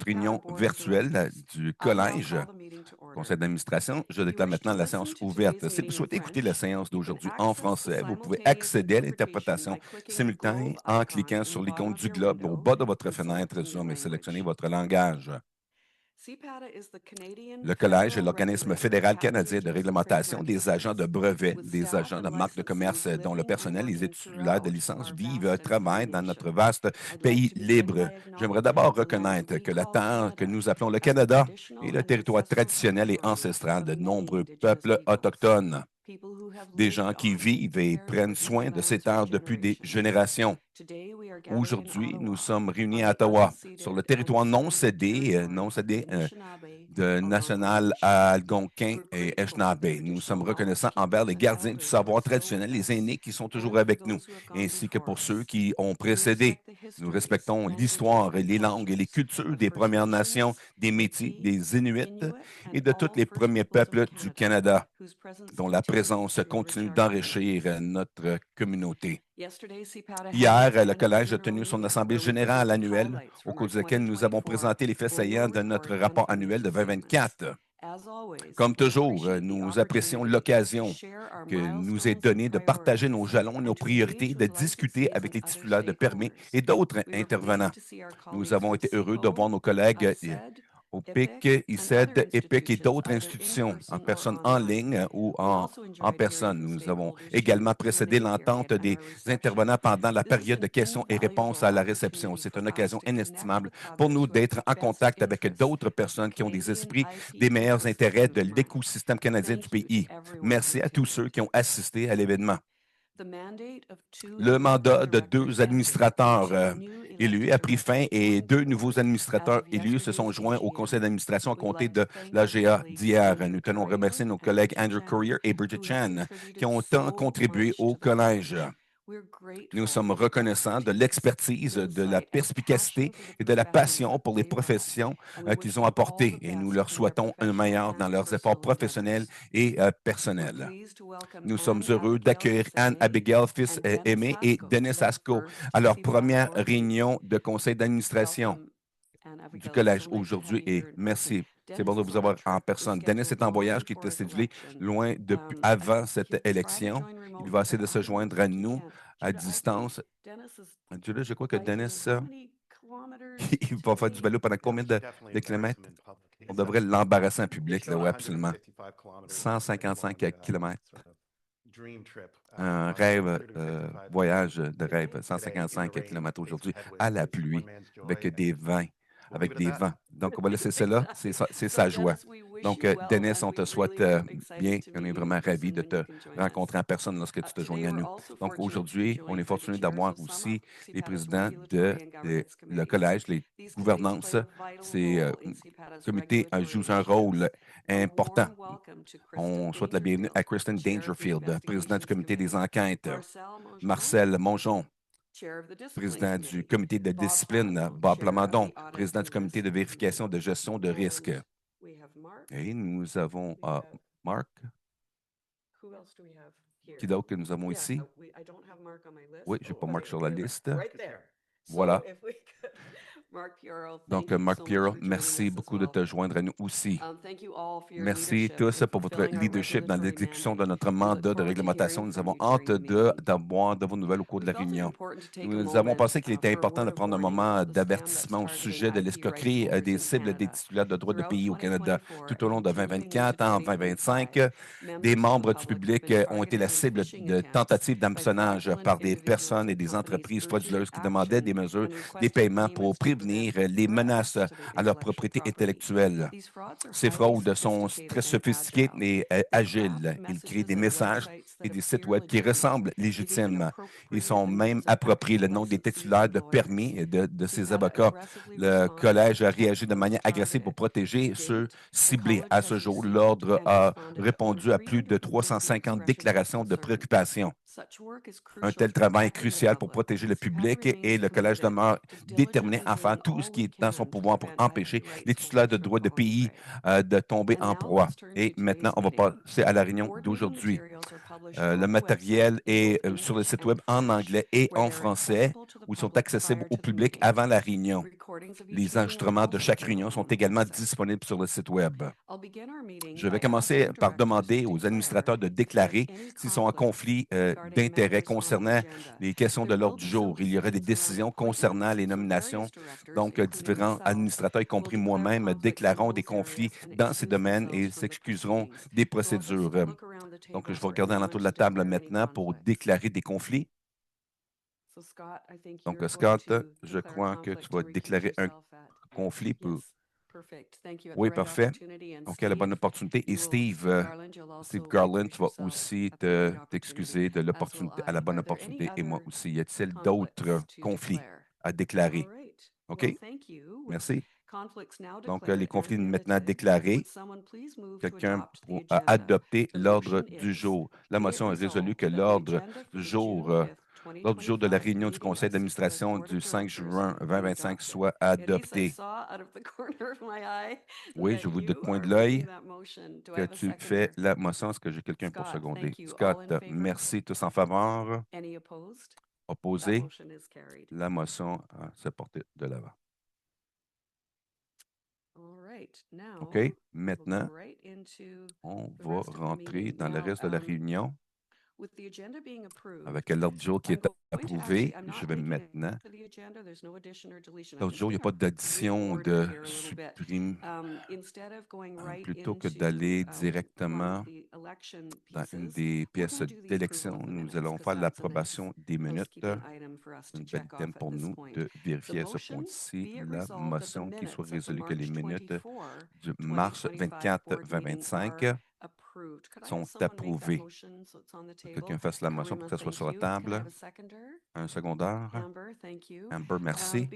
notre réunion virtuelle du collège, conseil d'administration. Je déclare maintenant la séance ouverte. Si vous souhaitez écouter la séance d'aujourd'hui en français, vous pouvez accéder à l'interprétation simultanée en cliquant sur l'icône du globe au bas de votre fenêtre Zoom et sélectionnez votre langage. Le Collège est l'organisme fédéral canadien de réglementation des agents de brevets, des agents de marques de commerce dont le personnel et les titulaires de licences vivent et travaillent dans notre vaste pays libre. J'aimerais d'abord reconnaître que la terre que nous appelons le Canada est le territoire traditionnel et ancestral de nombreux peuples autochtones, des gens qui vivent et prennent soin de ces terres depuis des générations. Aujourd'hui, nous sommes réunis à Ottawa, sur le territoire non cédé de National Algonquin et Anishinaabe. Nous sommes reconnaissants envers les gardiens du savoir traditionnel, les aînés qui sont toujours avec nous, ainsi que pour ceux qui ont précédé. Nous respectons l'histoire, les langues et les cultures des Premières Nations, des Métis, des Inuits et de tous les premiers peuples du Canada, dont la présence continue d'enrichir notre communauté. Hier, le Collège a tenu son Assemblée générale annuelle, au cours de laquelle nous avons présenté les faits saillants de notre rapport annuel de 2024. Comme toujours, nous apprécions l'occasion que nous est donnée de partager nos jalons, nos priorités, de discuter avec les titulaires de permis et d'autres intervenants. Nous avons été heureux de voir nos collègues au PIC, ICED, EPIC et d'autres institutions, en personne en ligne ou en personne. Nous avons également précédé l'entente des intervenants pendant la période de questions et réponses à la réception. C'est une occasion inestimable pour nous d'être en contact avec d'autres personnes qui ont des esprits des meilleurs intérêts de l'écosystème canadien du pays. Merci à tous ceux qui ont assisté à l'événement. Le mandat de deux administrateurs élus a pris fin et deux nouveaux administrateurs élus se sont joints au conseil d'administration à compter de l'AGA d'hier. Nous tenons à remercier nos collègues Andrew Courier et Bridget Chan qui ont tant contribué au collège. Nous sommes reconnaissants de l'expertise, de la perspicacité et de la passion pour les professions qu'ils ont apportées et nous leur souhaitons un meilleur dans leurs efforts professionnels et personnels. Nous sommes heureux d'accueillir Anne Abigail Fils-Aimé et Dennis Asco à leur première réunion de conseil d'administration du collège aujourd'hui et merci. C'est bon de vous avoir en personne. Dennis est en voyage qui était cédulé loin depuis avant cette élection. Il va essayer de se joindre à nous à distance. Julie, je crois que Dennis, il va faire du vélo pendant combien de kilomètres? On devrait l'embarrasser en public, là, oui, absolument. 155 kilomètres. Un rêve, voyage de rêve, 155 kilomètres aujourd'hui, à la pluie, avec des vents. Donc, on va laisser cela, c'est sa joie. Donc, Dennis, on te souhaite bien. On est vraiment ravis de te rencontrer en personne lorsque tu te joignes à nous. Donc, aujourd'hui, on est fortuné d'avoir aussi les présidents le collège, les gouvernances. Ces comités jouent un rôle important. On souhaite la bienvenue à Kristen Dangerfield, président du comité des enquêtes, Marcel Mongeon, président du comité de discipline, Bob Plamondon, président du comité de vérification de gestion de risque. Et nous avons Marc. Qui d'autre que nous avons ici? Oui, je n'ai pas Marc sur la liste. Voilà. Donc, Marc Pierrot, merci beaucoup de te joindre à nous aussi. Merci tous pour votre leadership dans l'exécution de notre mandat de réglementation. Nous avons hâte d'avoir de vos nouvelles au cours de la réunion. Nous avons pensé qu'il était important de prendre un moment d'avertissement au sujet de l'escroquerie des cibles des titulaires de droits de pays au Canada. Tout au long de 2024, en 2025, des membres du public ont été la cible de tentatives d'hameçonnage par des personnes et des entreprises frauduleuses qui demandaient des mesures, des paiements pour prévenir les menaces à leur propriété intellectuelle. Ces fraudes sont très sophistiquées et agiles. Ils créent des messages et des sites web qui ressemblent légitimes. Ils sont même appropriés le nom des titulaires de permis de ces avocats. Le collège a réagi de manière agressive pour protéger ceux ciblés. À ce jour, l'Ordre a répondu à plus de 350 déclarations de préoccupation. Un tel travail est crucial pour protéger le public et le collège demeure déterminé à faire tout ce qui est dans son pouvoir pour empêcher les titulaires de droits de pays de tomber en proie. Et maintenant, on va passer à la réunion d'aujourd'hui. Le matériel est sur le site Web en anglais et en français, où ils sont accessibles au public avant la réunion. Les enregistrements de chaque réunion sont également disponibles sur le site Web. Je vais commencer par demander aux administrateurs de déclarer s'ils sont en conflit d'intérêts concernant les questions de l'ordre du jour. Il y aurait des décisions concernant les nominations. Donc, différents administrateurs, y compris moi-même, déclareront des conflits dans ces domaines et s'excuseront des procédures. Donc, je vais regarder alentour de la table maintenant pour déclarer des conflits. Donc, Scott, je crois que tu vas déclarer un conflit pour... Oui, parfait. OK, à la bonne opportunité. Et Steve Garland, tu vas aussi t'excuser de l'opportunité, à la bonne opportunité, et moi aussi. Y a-t-il d'autres conflits à déclarer? OK, merci. Donc, les conflits maintenant déclarés. Quelqu'un pour adopter l'ordre du jour. La motion est résolue que du jour, l'ordre du jour de la réunion du conseil d'administration du 5 juin 2025 soit adopté. Oui, je vous doute point de l'œil que tu fais la motion. Est-ce que j'ai quelqu'un pour seconder? Scott, merci. Tous en faveur? Opposé? La motion s'est portée de l'avant. OK, maintenant, on va rentrer dans le reste de la réunion avec l'ordre du jour qui est approuvé. Je vais maintenant. L'ordre du jour, il n'y a pas d'addition de supprime. Plutôt que d'aller directement dans une des pièces d'élection, nous allons faire l'approbation des minutes. C'est une belle thème pour nous de vérifier à ce point-ci la motion qui soit résolue que les minutes du mars 24 2025 sont approuvées. Quelqu'un fasse la motion pour que ça soit sur la table. Un secondaire. Amber, merci.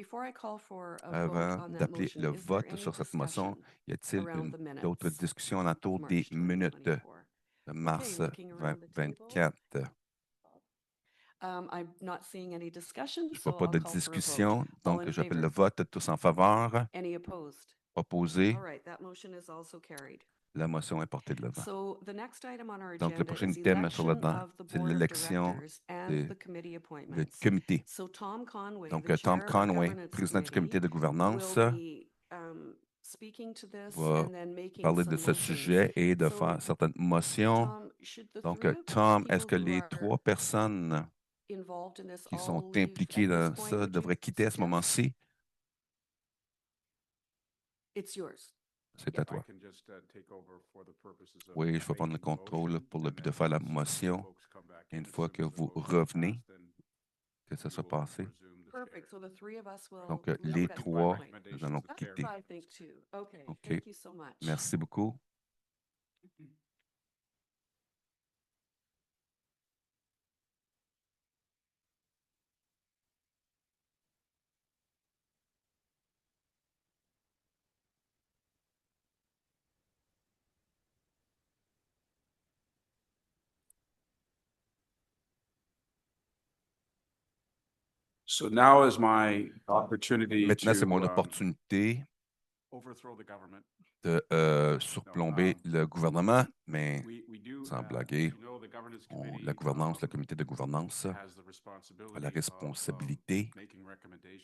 Avant d'appeler le vote sur cette motion, y a-t-il d'autres discussions autour des minutes de mars 2024? Je ne vois pas de discussion, donc j'appelle le vote. Tous en faveur? Opposé? La motion est portée de l'avant. Donc, le prochain thème sur le banc, c'est l'élection du comité. Donc, Tom Conway, président du comité de gouvernance, va parler de ce sujet et de faire certaines motions. Donc, Tom, est-ce que les trois personnes qui sont impliquées dans ça devraient quitter à ce moment-ci? C'est à toi. Oui, je vais prendre le contrôle pour le but de faire la motion. Une fois que vous revenez, que ça soit passé. Donc, les trois, nous allons quitter. OK. Merci beaucoup. Maintenant, c'est mon opportunité de surplomber le gouvernement, mais sans blaguer, la gouvernance, le comité de gouvernance a la responsabilité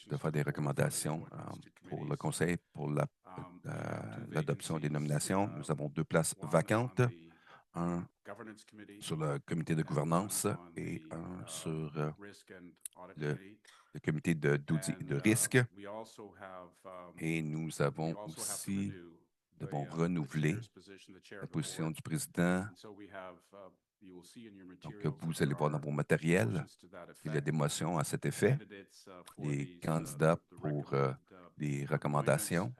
de faire des recommandations pour le conseil pour l'adoption des nominations. Nous avons 2 places vacantes, un sur le comité de gouvernance et un sur le comité de risque. Et nous avons aussi, devons renouveler la position du président. Donc, vous allez voir dans vos matériels qu'il y a des motions à cet effet. Les candidats pour les recommandations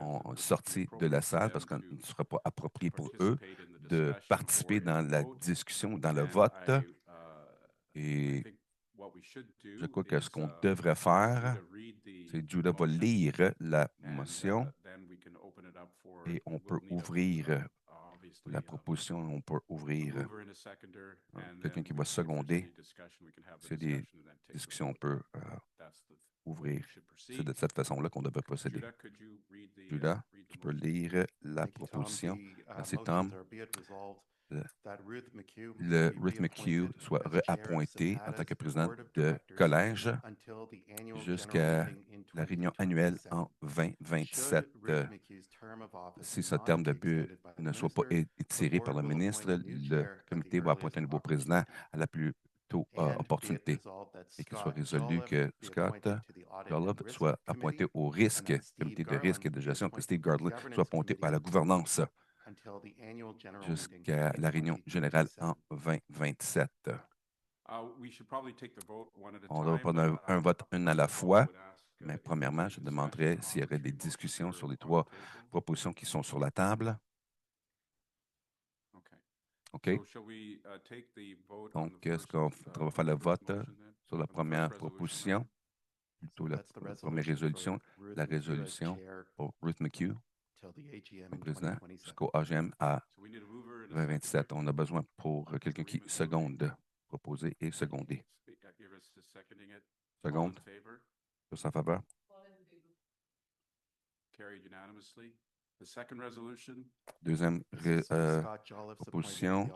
ont sorti de la salle parce qu'il ne sera pas approprié pour eux de participer dans la discussion, dans le vote. Et je crois que ce qu'on devrait faire, c'est Judah va lire la motion et on peut ouvrir la proposition, on peut ouvrir quelqu'un qui va seconder. C'est des discussions, on peut ouvrir. C'est de cette façon-là qu'on devrait procéder. Judah, tu peux lire la proposition. Merci, Tom. le Ruth McHugh soit réappointé en tant que président de collège jusqu'à la réunion annuelle en 2027. Si ce terme de but ne soit pas étiré par le ministre, le comité va appointer un nouveau président à la plus tôt opportunité et qu'il soit résolu que Scott Jolliffe soit appointé au risque, comité de risque et de gestion, que Steve Garland soit appointé à la gouvernance jusqu'à la réunion générale en 2027. On doit prendre un vote une à la fois, mais premièrement, je demanderais s'il y aurait des discussions sur les trois propositions qui sont sur la table. OK. Donc, est-ce qu'on va faire le vote sur la première proposition, plutôt la première résolution, la résolution pour Ruth McHugh, comme président, jusqu'au AGM à 2027. On a besoin pour quelqu'un qui seconde, proposer et seconder. Seconde. Tous en faveur? Deuxième proposition.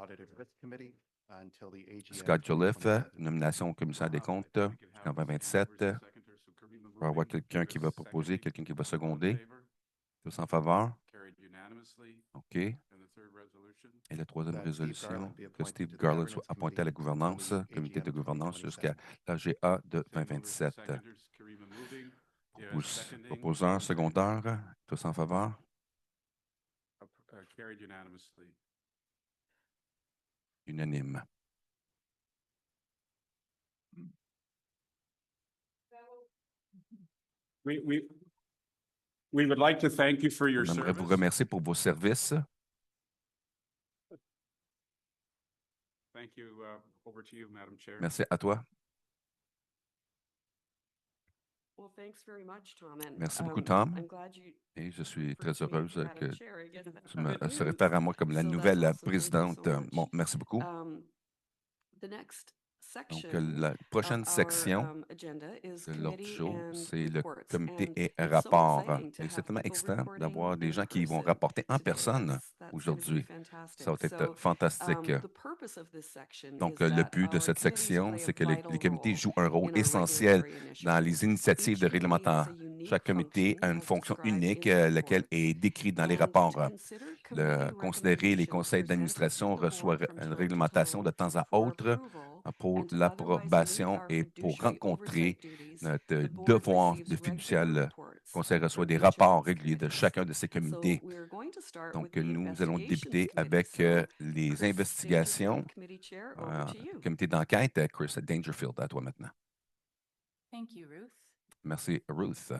Scott Jolliffe, nomination au commissaire des comptes jusqu'en 2027. Il va y avoir quelqu'un qui va proposer, quelqu'un qui va seconder. Tous en faveur? OK. Et la troisième résolution, que Steve Garland soit appointé à la gouvernance, comité de gouvernance jusqu'à l'AGA de 2027. Proposant, secondeur, tous en faveur? Unanime. We would like to thank you for your On aimerait vous service. remercier pour vos services. Thank you. Over to you, Madam Chair. Merci à toi. Well, thanks very much, Tom. And, Merci beaucoup, Tom. I'm glad you Et je suis très referred to me heureuse as Madam que Chair. I get tu me good se news. réfères à moi comme la So that's nouvelle awesome. Thank you présidente. so much. Bon, merci beaucoup. The next Donc, section la prochaine of our section agenda is de l'ordre du committee jour, and c'est le reports. comité And et it's so rapport. exciting to Et c'est have tellement people excitant d'avoir reporting des in gens qui vont person rapporter en today. personne That's going to be aujourd'hui. fantastic. Ça va être So, fantastique. the purpose of this section Donc, is le that but de our cette committees section, play a c'est que vital les comités role jouent un rôle in our essentiel regulatory dans initiatives. les initiatives Each de committee réglementation. has a unique Chaque comité a function une as fonction described unique, in the laquelle report. est décrite dans les And rapports. to consider committee Considérer les recommendations conseils presented d'administration to the board reçoivent from une time to réglementation de time temps à for autre approval pour and to otherwise meet l'approbation our et pour fiduciary rencontrer oversight duties. notre The board devoir receives de fiduciaire. regular Le reports conseil reçoit from des each of rapports these réguliers de committees. chacun de ces So comités. we're going to start with Donc, the nous allons investigations débuter committee. avec So, les Chris investigations. Dangerfield, committee chair, over to you. Comité d'enquête, Chris Dangerfield, à toi maintenant. Thank you, Ruth. Merci, Ruth.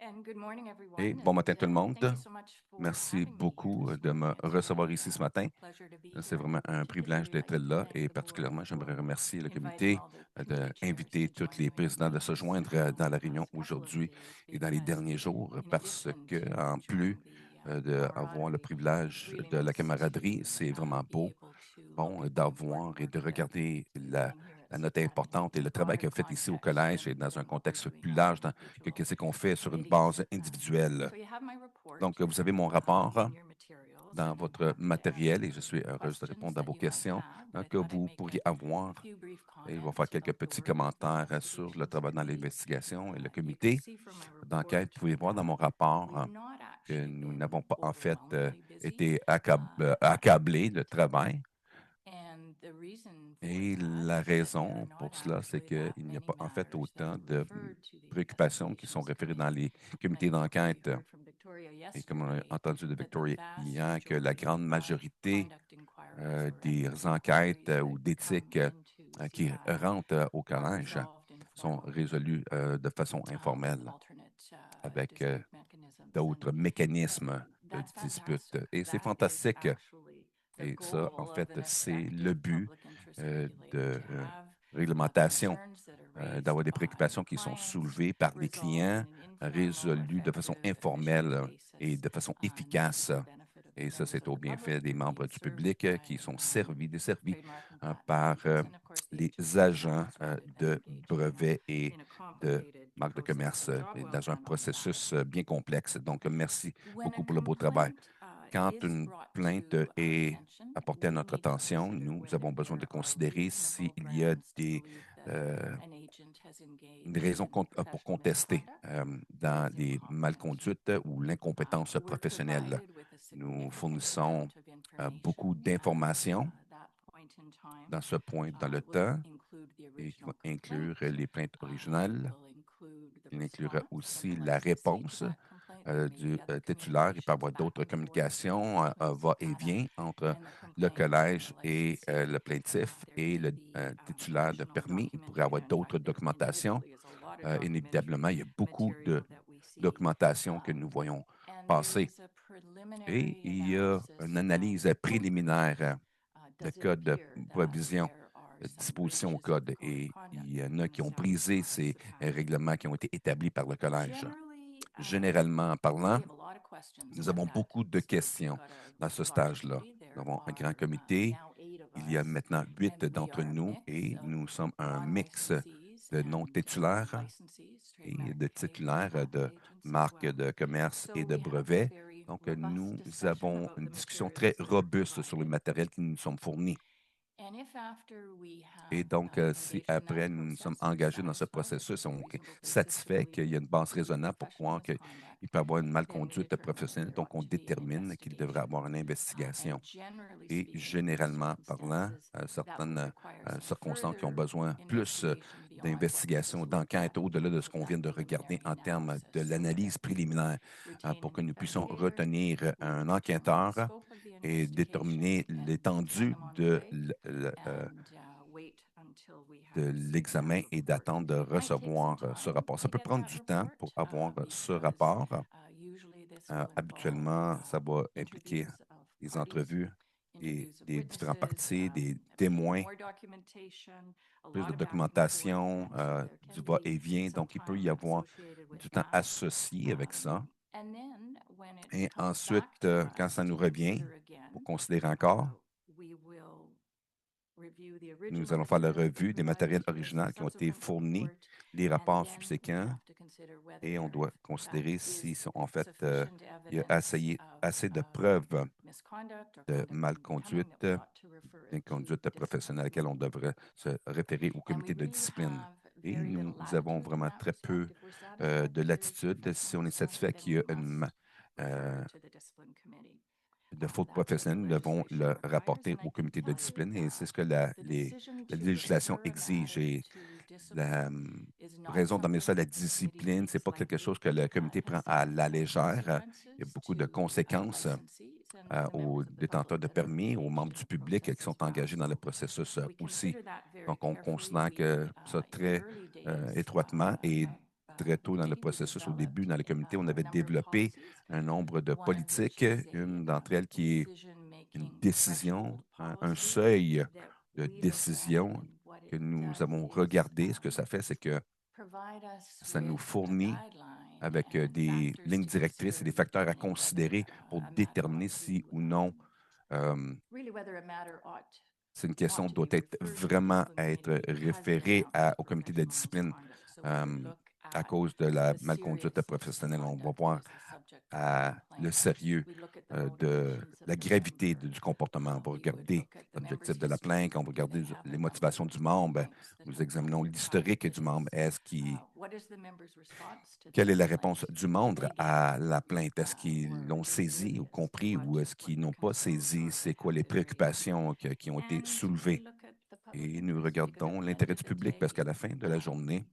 And good morning, everyone. Et bon matin tout le monde. Thank you so much for Merci having me here beaucoup this de me morning. It's recevoir really ici ce a matin. pleasure to be C'est here. vraiment un privilège Particularly, I'd d'être like to là thank et the board particulièrement, j'aimerais for remercier le inviting comité all the committee chairs d'inviter to tous join les me présidents de se this joindre dans la réunion past couple of aujourd'hui days et dans les because derniers jours in parce addition que, to en plus enjoying the d'avoir le camaraderie, privilège it's really de la nice camaraderie, to c'est vraiment be beau, able to bon, look at the d'avoir important et de work that regarder we've been la doing here la at note CPAC importante et in le a travail broader qu'il a fait ici au context collège et than dans un what we're contexte doing plus on large que individual ce qu'on fait sur une committees. base individuelle. So you have my report Donc, vous avez mon rapport in your materials, dans and I'm votre happy to matériel et je answer suis any heureuse de questions répondre à that vos you might questions have, but I que thought I'd vous make pourriez a avoir. few brief Et je vais comments faire quelques about the petits work of the commentaires sur le investigations travail dans committee. l'investigation et le You can comité see from my d'enquête. Vous report pouvez voir dans mon that rapport we've not que actually nous been n'avons pas en fait overwhelmingly busy. été accablés de travail. And the reason for Et that la is that there raison are pour not cela, c'est actually that qu'il n'y a many pas en fait matters that autant were de referred to the préoccupations qui sont investigations référées dans committee. les And I comités think we d'enquête. heard from Victoria Et comme on a yesterday entendu de that the Victoria vast hier, que la majority grande of majorité conduct inquiries or des ethics enquêtes inquiries ou that come d'éthique into qui CPAC rentrent au are collège resolved sont informally résolues de façon with informelle alternate avec dispute mechanisms. d'autres And mécanismes de that's dispute. fantastic. Et c'est That is fantastique. actually the Et ça, en goal of fait, an c'est le effective but public interest de regulator, to have réglementation, concerns that are raised d'avoir des by préoccupations qui sont clients soulevées par les resolved clients, in an informal, résolues de façon effective, efficient informelle et basis, de façon and that's to efficace. the benefit of the Et ça, members c'est of au the bienfait public des who are being membres du served public qui sont by desservis trademark and patent par office, and of course the les agency agents has rather than de engaging brevets et in a de complicated marques de process. commerce So job et well dans un done on that. processus bien complexe. Donc, merci When a beaucoup pour le beau travail. complaint Quand une plainte est apportée à notre attention, nous avons besoin de considérer s'il y a une raison pour contester dans les malconduites ou l'incompétence professionnelle. Nous fournissons beaucoup d'informations dans ce point dans le temps et qui va inclure les plaintes originales. Il inclura aussi la réponse du titulaire. Il peut y avoir d'autres communications va-et-vient entre le collège et le plaintif et le titulaire de permis. Il pourrait y avoir d'autres documentations. Inévitablement, il y a beaucoup de documentation que nous voyons passer. Et il y a une analyse préliminaire de code de provision, de disposition au code. Et il y en a qui ont brisé ces règlements qui ont été établis par le collège. Généralement parlant, nous avons beaucoup de questions dans ce stage-là. Nous avons un grand comité. Il y a maintenant 8 d'entre nous et nous sommes un mix de non-titulaires et de titulaires de marques de commerce et de brevets. Donc, nous avons une discussion très robuste sur le matériel qui nous sommes fournis. Et donc, si après nous sommes engagés dans ce processus, on est satisfait qu'il y a une base raisonnable pour croire qu'il peut y avoir une malconduite professionnelle, donc on détermine qu'il devrait y avoir une investigation. Et généralement parlant, certaines circonstances qui ont besoin plus d'investigation, d'enquête au-delà de ce qu'on vient de regarder en termes de l'analyse préliminaire pour que nous puissions retenir un enquêteur et déterminer l'étendue de l'examen et d'attendre de recevoir ce rapport. Ça peut prendre du temps pour avoir ce rapport. Habituellement, ça va impliquer des entrevues et des différents parties, des témoins, plus de documentation, du va-et-vient. Donc, il peut y avoir du temps associé avec ça. Et ensuite, quand ça nous revient, pour considérer encore, nous allons faire la revue des matériels originaux qui ont été fournis, les rapports subséquents, et on doit considérer si, en fait, il y a assez de preuves de malconduite, d'inconduite professionnelle à laquelle on devrait se référer au comité de discipline. Et nous avons vraiment très peu de latitude si on est satisfait qu'il y a une de faute professionnelle, nous devons le rapporter au comité de discipline et c'est ce que la législation exige. Et la raison d'amener ça, la discipline, ce n'est pas quelque chose que le comité prend à la légère. Il y a beaucoup de conséquences aux détenteurs de permis, aux membres du public qui sont engagés dans le processus aussi. Donc, on considère que ça très étroitement et très tôt dans le processus, au début, dans le comité, on avait développé un nombre de politiques, une d'entre elles qui est une décision, un seuil de décision que nous avons regardé. Ce que ça fait, c'est que ça nous fournit avec des lignes directrices et des facteurs à considérer pour déterminer si ou non c'est une question qui doit être vraiment être référée au comité de discipline à cause de la malconduite professionnelle. On va voir le sérieux de la gravité du comportement. On va regarder l'objectif de la plainte, on va regarder les motivations du membre. Nous examinons l'historique du membre. Quelle est la réponse du membre à la plainte? Est-ce qu'ils l'ont saisi ou compris ou est-ce qu'ils n'ont pas saisi? C'est quoi les préoccupations qui ont été soulevées? Et nous regardons l'intérêt du public parce qu'à la fin de la journée,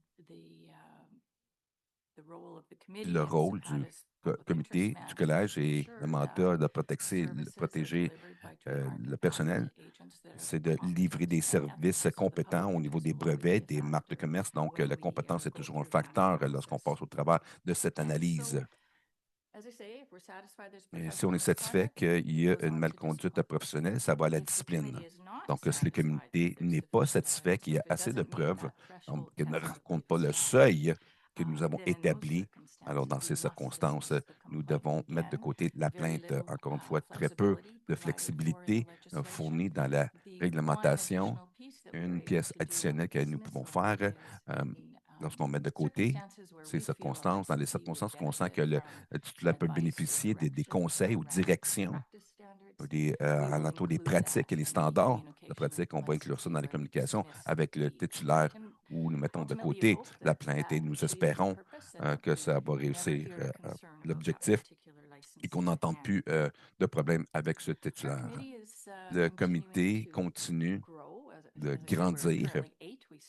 le rôle du comité, du collège et le mandat de protéger le personnel, c'est de livrer des services compétents au niveau des brevets, des marques de commerce. Donc, la compétence est toujours un facteur lorsqu'on passe au travers de cette analyse. Et si on est satisfait qu'il y a une malconduite professionnelle, ça va à la discipline. Donc, si le comité n'est pas satisfait qu'il y a assez de preuves, donc qu'il ne rencontre pas le seuil que nous avons établi, alors dans ces circonstances, nous devons mettre de côté la plainte. Encore une fois, très peu de flexibilité fournie dans la réglementation. Une pièce additionnelle que nous pouvons faire lorsqu'on met de côté ces circonstances, dans les circonstances qu'on sent que le titulaire peut bénéficier des conseils ou directions alentour des pratiques et les standards de pratique. On va inclure ça dans les communications avec le titulaire où nous mettons de côté la plainte et nous espérons que ça va réussir l'objectif et qu'on n'entende plus de problème avec ce titulaire. Le comité continue de grandir.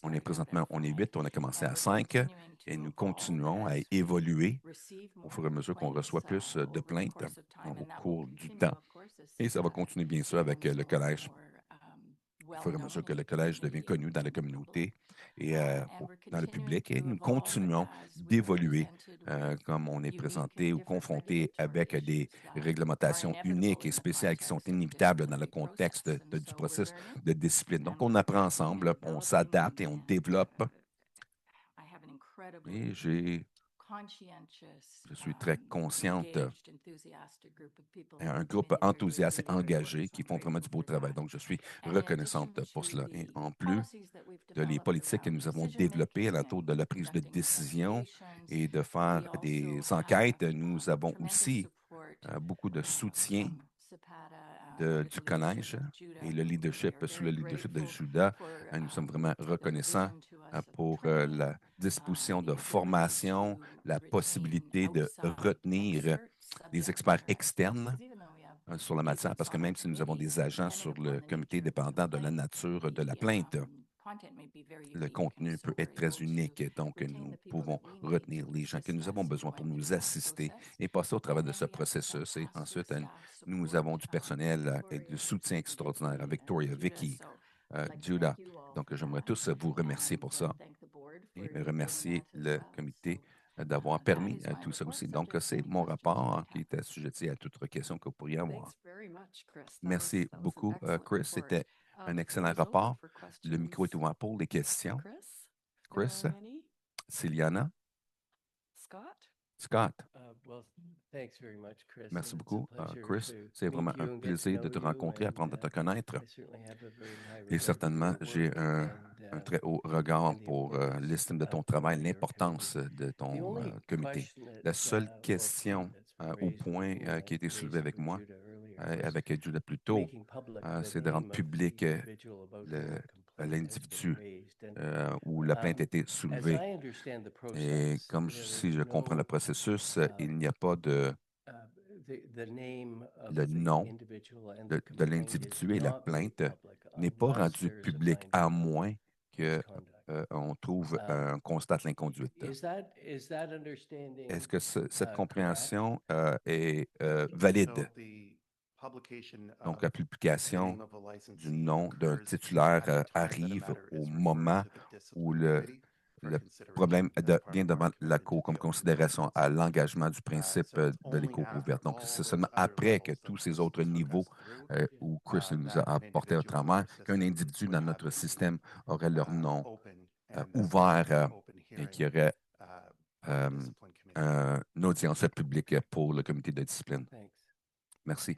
On est 8, on a commencé à 5 et nous continuons à évoluer au fur et à mesure qu'on reçoit plus de plaintes au cours du temps. Et ça va continuer, bien sûr, avec le collège, au fur et à mesure que le collège devient connu dans la communauté et dans le public. Et nous continuons d'évoluer comme on est présenté ou confronté avec des réglementations uniques et spéciales qui sont inévitables dans le contexte du processus de discipline. Donc, on apprend ensemble, on s'adapte et on développe. Et je suis très consciente un groupe enthousiaste et engagé qui font vraiment du beau travail. Donc, je suis reconnaissante pour cela. Et en plus de les politiques que nous avons développées autour de la prise de décision et de faire des enquêtes, nous avons aussi beaucoup de soutien du collège et le leadership, sous le leadership de Judah. Nous sommes vraiment reconnaissants pour la disposition de formation, la possibilité de retenir des experts externes sur la matière, parce que même si nous avons des agents sur le comité dépendant de la nature de la plainte, le contenu peut être très unique. Donc, nous pouvons retenir les gens que nous avons besoin pour nous assister et passer au travers de ce processus. Et ensuite, nous avons du personnel et du soutien extraordinaire. Victoria, Vicky, Judah. Donc, j'aimerais tous vous remercier pour ça et remercier le comité d'avoir permis tout ça aussi. Donc, c'est mon rapport qui est assujetti à toute question que vous pourriez avoir. Merci beaucoup, Chris. C'était un excellent rapport. Le micro est ouvert pour les questions. Chris, Ciliana, Scott. Merci beaucoup, Chris. C'est vraiment un plaisir de te rencontrer, apprendre à te connaître. Et certainement, j'ai un très haut regard pour l'estime de ton travail, l'importance de ton comité. La seule question au point qui a été soulevée avec moi, avec Judah plus tôt, c'est de rendre public l'individu où la plainte a été soulevée. Et comme si je comprends le processus, il n'y a pas le nom de l'individu et la plainte n'est pas rendue publique à moins qu'on trouve un constat de l'inconduite. Est-ce que cette compréhension est valide? Donc, la publication du nom d'un titulaire arrive au moment où le problème vient devant la Cour comme considération à l'engagement du principe de l'écoute ouverte. Donc, c'est seulement après que tous ces autres niveaux où Chris nous a apporté au travers qu'un individu dans notre système aurait leur nom ouvert et qu'il y aurait une audience publique pour le comité de discipline. Merci.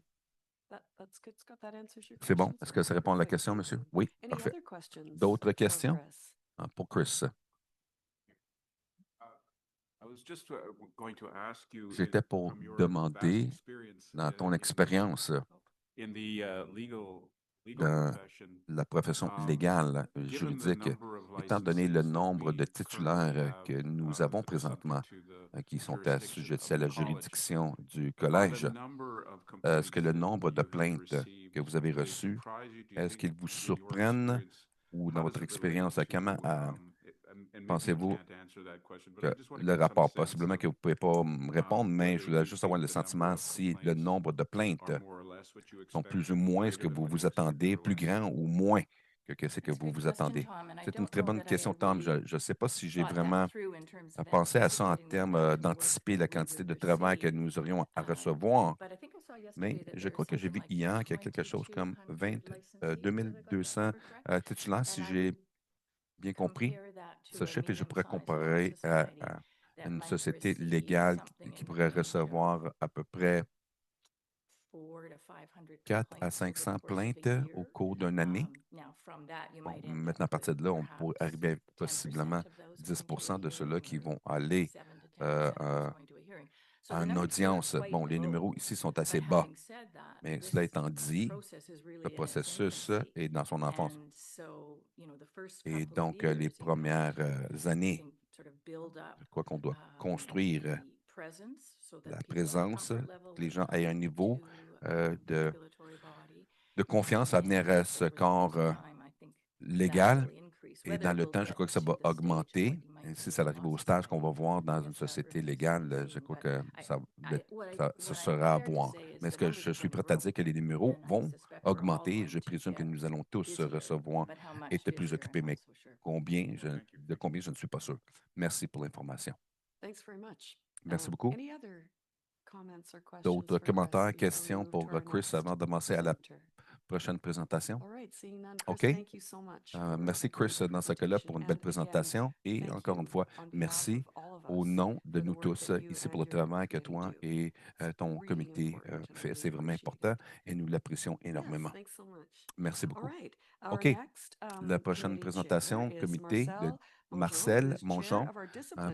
C'est bon? Est-ce que ça répond à la question, monsieur? Oui, parfait. D'autres questions pour Chris? J'étais pour demander, dans ton expérience dans la profession légale, juridique, étant donné le nombre de titulaires que nous avons présentement qui sont assujettis à la juridiction du collège, est-ce que le nombre de plaintes que vous avez reçues, est-ce qu'ils vous surprennent ou dans votre expérience, comment pensez-vous que le rapport, possiblement que vous ne pouvez pas me répondre, mais je voulais juste avoir le sentiment si le nombre de plaintes sont plus ou moins ce que vous vous attendez, plus grand ou moins que ce que vous vous attendez? C'est une très bonne question, Tom. Je ne sais pas si j'ai vraiment pensé à ça en termes d'anticiper la quantité de travail que nous aurions à recevoir, mais je crois que j'ai vu hier qu'il y a quelque chose comme 2200 titulaires, si j'ai bien compris ce chiffre, et je pourrais comparer à une société légale qui pourrait recevoir à peu près 400 à 500 plaintes au cours d'une année. Bon, maintenant, à partir de là, on pourrait arriver possiblement 10 de ceux-là qui vont aller en audience. Bon, les numéros ici sont assez bas, mais cela étant dit, le processus est dans son enfance. Et donc, les premières années, je crois qu'on doit construire la présence, que les gens aient un niveau de confiance à venir à ce corps légal. Et dans le temps, je crois que ça va augmenter. Et si ça arrive au stage qu'on va voir dans une société légale, je crois que ça sera à voir. Mais est-ce que je suis prêt à dire que les numéros vont augmenter? Je présume que nous allons tous recevoir et être plus occupés, mais de combien, je ne suis pas sûr. Merci pour l'information. Merci beaucoup. D'autres commentaires, questions pour Chris avant de commencer à la prochaine présentation? OK. Merci, Chris, dans ce cas-là, pour une belle présentation. Et encore une fois, merci au nom de nous tous ici pour le travail que toi et ton comité fait. C'est vraiment important et nous l'apprécions énormément. Merci beaucoup. OK. La prochaine présentation, comité de Marcel Mongeon,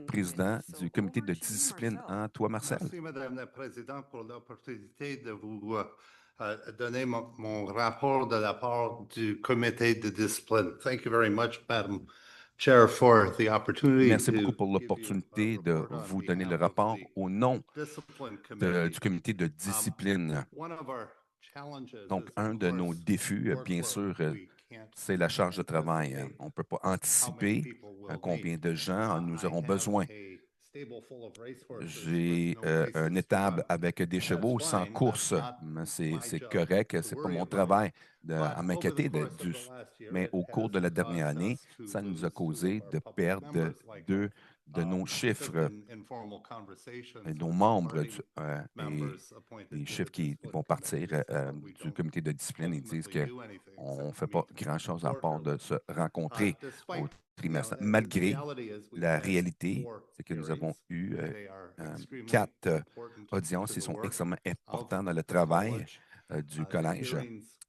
président du comité de discipline. Toi, Marcel. Merci, Madame la Présidente, pour l'opportunité de vous donner mon rapport de la part du comité de discipline. Thank you very much, Madam Chair, for the opportunity. Merci beaucoup pour l'opportunité de vous donner le rapport au nom du comité de discipline. Donc, un de nos défis, bien sûr, c'est la charge de travail. On ne peut pas anticiper combien de gens nous aurons besoin. J'ai une étable avec des chevaux sans course. C'est correct, ce n'est pas mon travail à m'inquiéter. Mais au cours de la dernière année, ça nous a causé de perdre deux de nos chiffres, et nos membres et les chiffres qui vont partir du comité de discipline. Ils disent qu'on ne fait pas grand-chose à part de se rencontrer au trimestre. Malgré la réalité, c'est que nous avons eu 4 audiences qui sont extrêmement importantes dans le travail du collège.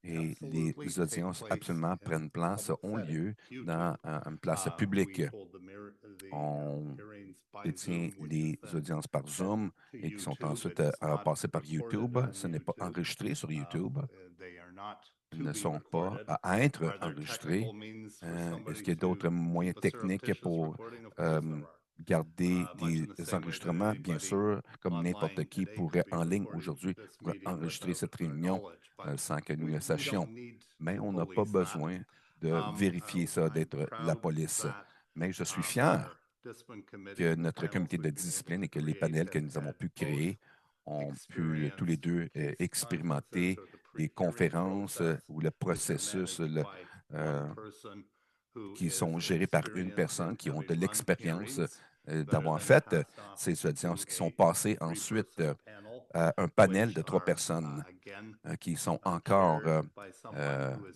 Et les audiences absolument prennent place, ont lieu dans une place publique. On détient les audiences par Zoom et qui sont ensuite passées par YouTube. Ce n'est pas enregistré sur YouTube. Ils ne sont pas à être enregistrés. Est-ce qu'il y a d'autres moyens techniques pour garder des enregistrements? Bien sûr, comme n'importe qui pourrait en ligne aujourd'hui enregistrer cette réunion sans que nous le sachions. Mais on n'a pas besoin de vérifier ça, d'être la police. Mais je suis fier que notre comité de discipline et que les panels que nous avons pu créer ont pu tous les deux expérimenter des conférences ou le processus qui sont gérés par une personne, qui ont de l'expérience d'avoir fait ces audiences, qui sont passées ensuite à un panel de 3 personnes qui sont encore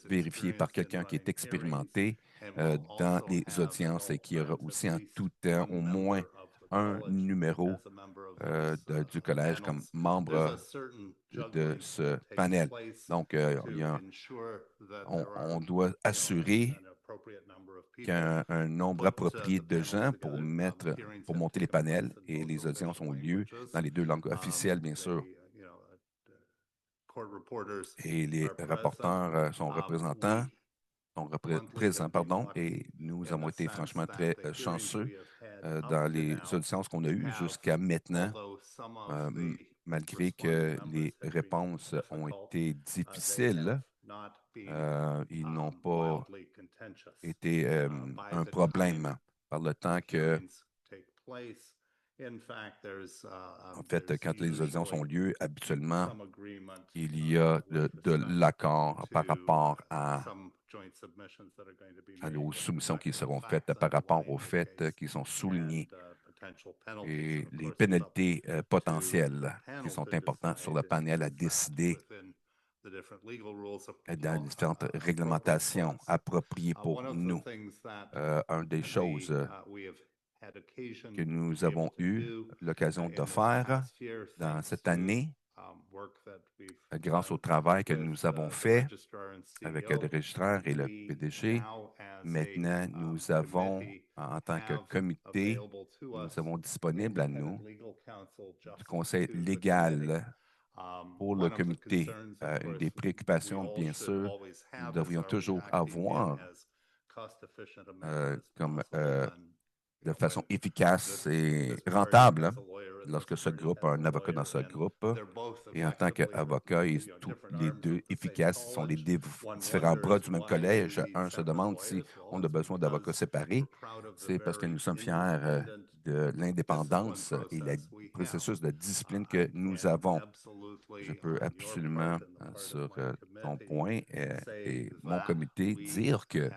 vérifiées par quelqu'un qui est expérimenté dans les audiences et qui aura aussi en tout temps au moins un numéro du collège comme membre de ce panel. Donc, on doit assurer qu'il y a un nombre approprié de gens pour monter les panels et les audiences ont lieu dans les 2 langues officielles, bien sûr. Et les rapporteurs sont présents, et nous avons été franchement très chanceux dans les audiences qu'on a eues jusqu'à maintenant, malgré que les réponses ont été difficiles. Ils n'ont pas été un problème par le temps que, en fait, quand les audiences ont lieu, habituellement, il y a de l'accord par rapport à nos soumissions qui seront faites, par rapport aux faits qui sont soulignés et les pénalités potentielles qui sont importantes sur le panel à décider dans les différentes réglementations appropriées pour nous. Une des choses que nous avons eu l'occasion de faire dans cette année, grâce au travail que nous avons fait avec le registraire et le PDG. Maintenant, nous avons, en tant que comité, nous avons disponible à nous du conseil légal pour le comité. Une des préoccupations, bien sûr, nous devrions toujours avoir de façon efficace et rentable lorsque ce groupe a un avocat dans ce groupe. Et en tant qu'avocat, tous les deux efficaces sont les différents bras du même collège. Un se demande si on a besoin d'avocats séparés. C'est parce que nous sommes fiers de l'indépendance et le processus de discipline que nous avons. Je peux absolument, sur ton point et mon comité, dire que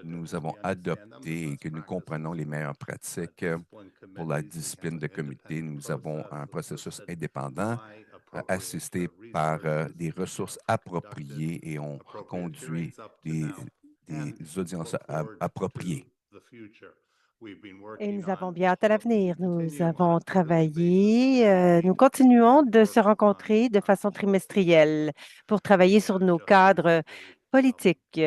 nous avons adopté et que nous comprenons les meilleures pratiques pour la discipline de comité. Nous avons un processus indépendant assisté par des ressources appropriées et on conduit des audiences appropriées. Et nous avons bien hâte à l'avenir. Nous avons travaillé, nous continuons de se rencontrer de façon trimestrielle pour travailler sur nos cadres politiques.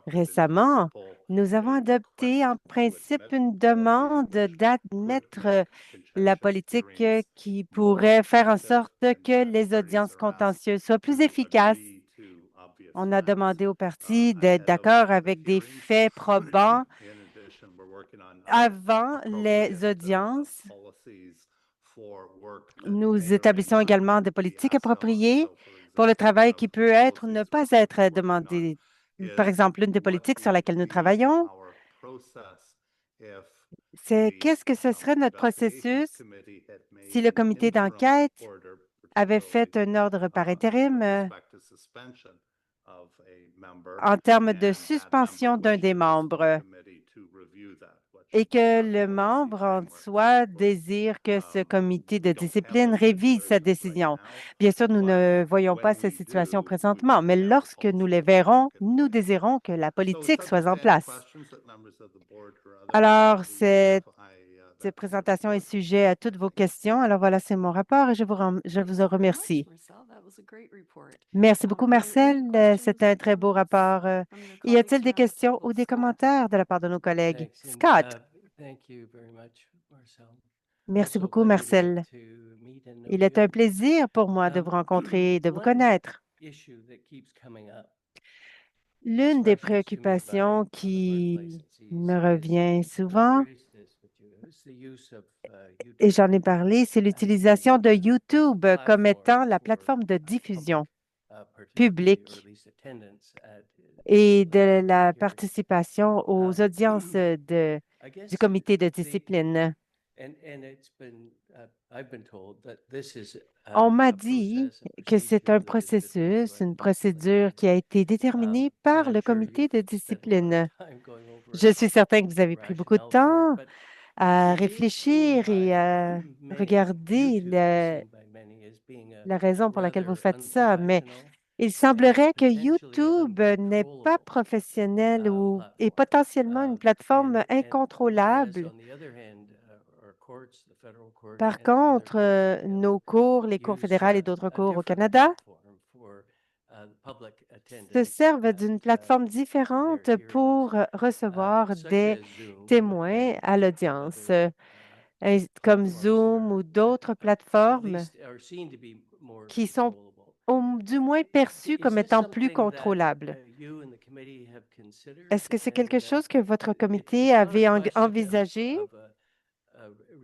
Récemment, nous avons adopté en principe une demande d'admettre la politique qui pourrait faire en sorte que les audiences contentieuses soient plus efficaces. On a demandé aux partis d'être d'accord avec des faits probants avant les audiences. Nous établissons également des politiques appropriées pour le travail qui peut être ou ne pas être demandé. Par exemple, l'une des politiques sur laquelle nous travaillons, c'est qu'est-ce que ce serait notre processus si le comité d'enquête avait fait un ordre par intérim en termes de suspension d'un des membres et que le membre en soi désire que ce comité de discipline révise sa décision. Bien sûr, nous ne voyons pas cette situation présentement, mais lorsque nous les verrons, nous désirons que la politique soit en place. Alors, cette présentation est sujet à toutes vos questions. Alors voilà, c'est mon rapport et je vous en remercie. Merci beaucoup, Marcel. C'était un très beau rapport. Y a-t-il des questions ou des commentaires de la part de nos collègues? Scott. Merci beaucoup, Marcel. Il est un plaisir pour moi de vous rencontrer et de vous connaître. L'une des préoccupations qui me revient souvent, et j'en ai parlé, c'est l'utilisation de YouTube comme étant la plateforme de diffusion publique et de la participation aux audiences du comité de discipline. On m'a dit que c'est un processus, une procédure qui a été déterminée par le comité de discipline. Je suis certain que vous avez pris beaucoup de temps à réfléchir et à regarder la raison pour laquelle vous faites ça, mais il semblerait que YouTube n'est pas professionnel ou est potentiellement une plateforme incontrôlable. Par contre, nos cours, les cours fédérales et d'autres cours au Canada, se servent d'une plateforme différente pour recevoir des témoins à l'audience, comme Zoom ou d'autres plateformes qui sont du moins perçues comme étant plus contrôlables. Est-ce que c'est quelque chose que votre comité avait envisagé?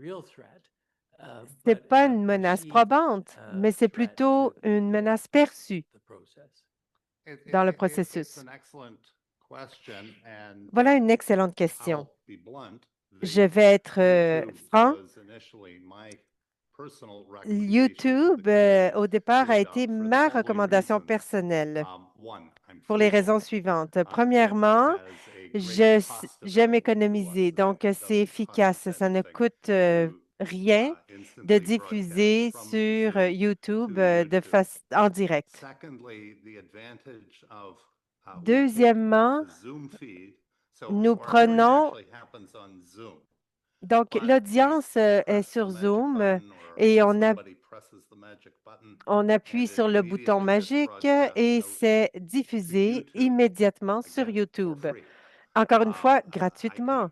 Ce n'est pas une menace probante, mais c'est plutôt une menace perçue dans le processus. Voilà une excellente question. Je vais être franc. YouTube, au départ, a été ma recommandation personnelle pour les raisons suivantes. Premièrement, j'aime économiser, donc c'est efficace. Ça ne coûte rien de diffuser sur YouTube en direct. Deuxièmement, nous prenons, donc l'audience est sur Zoom et on On appuie sur le bouton magique et c'est diffusé immédiatement sur YouTube. Encore une fois, gratuitement.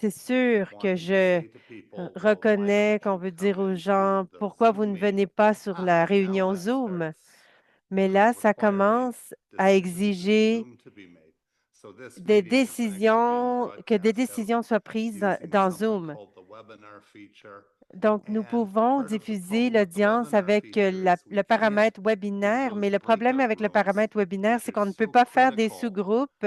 C'est sûr que je reconnais qu'on veut dire aux gens pourquoi vous ne venez pas sur la réunion Zoom, mais là, ça commence à exiger des décisions, que des décisions soient prises dans Zoom. Donc, nous pouvons diffuser l'audience avec le paramètre webinaire, mais le problème avec le paramètre webinaire, c'est qu'on ne peut pas faire des sous-groupes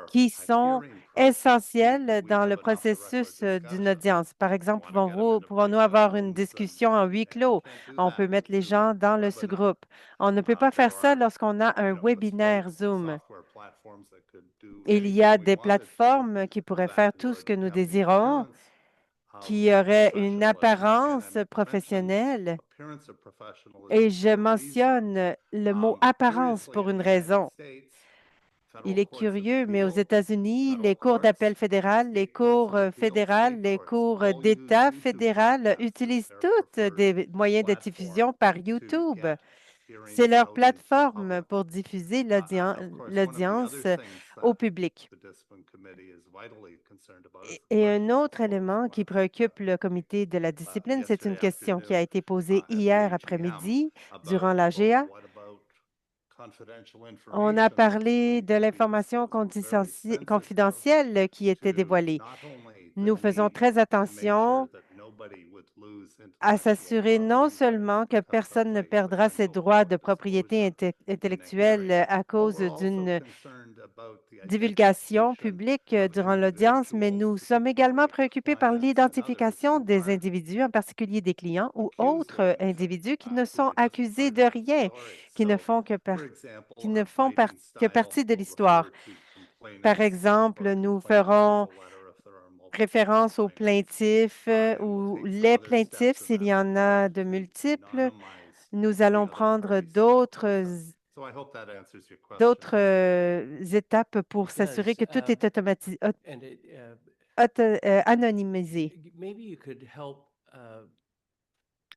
qui sont essentiels dans le processus d'une audience. Par exemple, pouvons-nous avoir une discussion en huis clos? On peut mettre les gens dans le sous-groupe. On ne peut pas faire ça lorsqu'on a un webinaire Zoom. Il y a des plateformes qui pourraient faire tout ce que nous désirons, qui auraient une apparence professionnelle. Et je mentionne le mot apparence pour une raison. Il est curieux, mais aux États-Unis, les cours d'appel fédéral, les cours fédérales, les cours d'État fédéral utilisent toutes des moyens de diffusion par YouTube. C'est leur plateforme pour diffuser l'audience au public. Et un autre élément qui préoccupe le comité de la discipline, c'est une question qui a été posée hier après-midi durant l'AGA. On a parlé de l'information confidentielle qui était dévoilée. Nous faisons très attention à s'assurer non seulement que personne ne perdra ses droits de propriété intellectuelle à cause d'une divulgation publique durant l'audience, mais nous sommes également préoccupés par l'identification des individus, en particulier des clients ou autres individus qui ne sont accusés de rien, qui ne font que partie de l'histoire. Par exemple, nous ferons référence aux plaintifs ou les plaintifs, s'il y en a de multiples. Nous allons prendre d'autres étapes pour s'assurer que tout est anonymisé.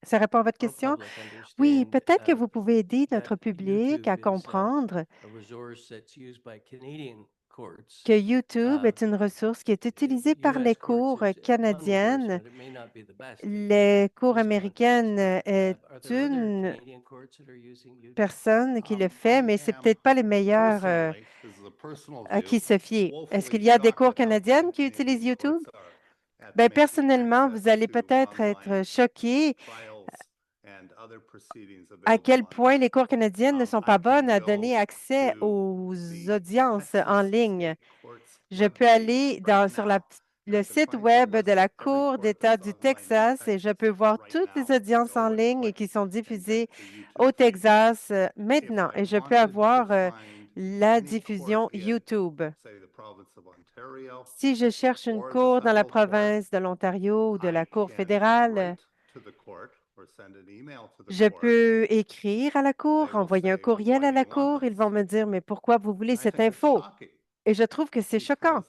Ça répond à votre question? Oui, peut-être que vous pouvez aider notre public à comprendre que YouTube est une ressource qui est utilisée par les cours canadiennes. Les cours américaines est une personne qui le fait, mais c'est peut-être pas les meilleurs à qui se fier. Est-ce qu'il y a des cours canadiennes qui utilisent YouTube? Bien, personnellement, vous allez peut-être être choqué à quel point les cours canadiennes ne sont pas bonnes à donner accès aux audiences en ligne. Je peux aller sur le site web de la Cour d'État du Texas et je peux voir toutes les audiences en ligne qui sont diffusées au Texas maintenant. Et je peux avoir la diffusion YouTube. Si je cherche une cour dans la province de l'Ontario ou de la Cour fédérale, je peux écrire à la Cour, envoyer un courriel à la Cour. Ils vont me dire, mais pourquoi vous voulez cette info? Et je trouve que c'est choquant,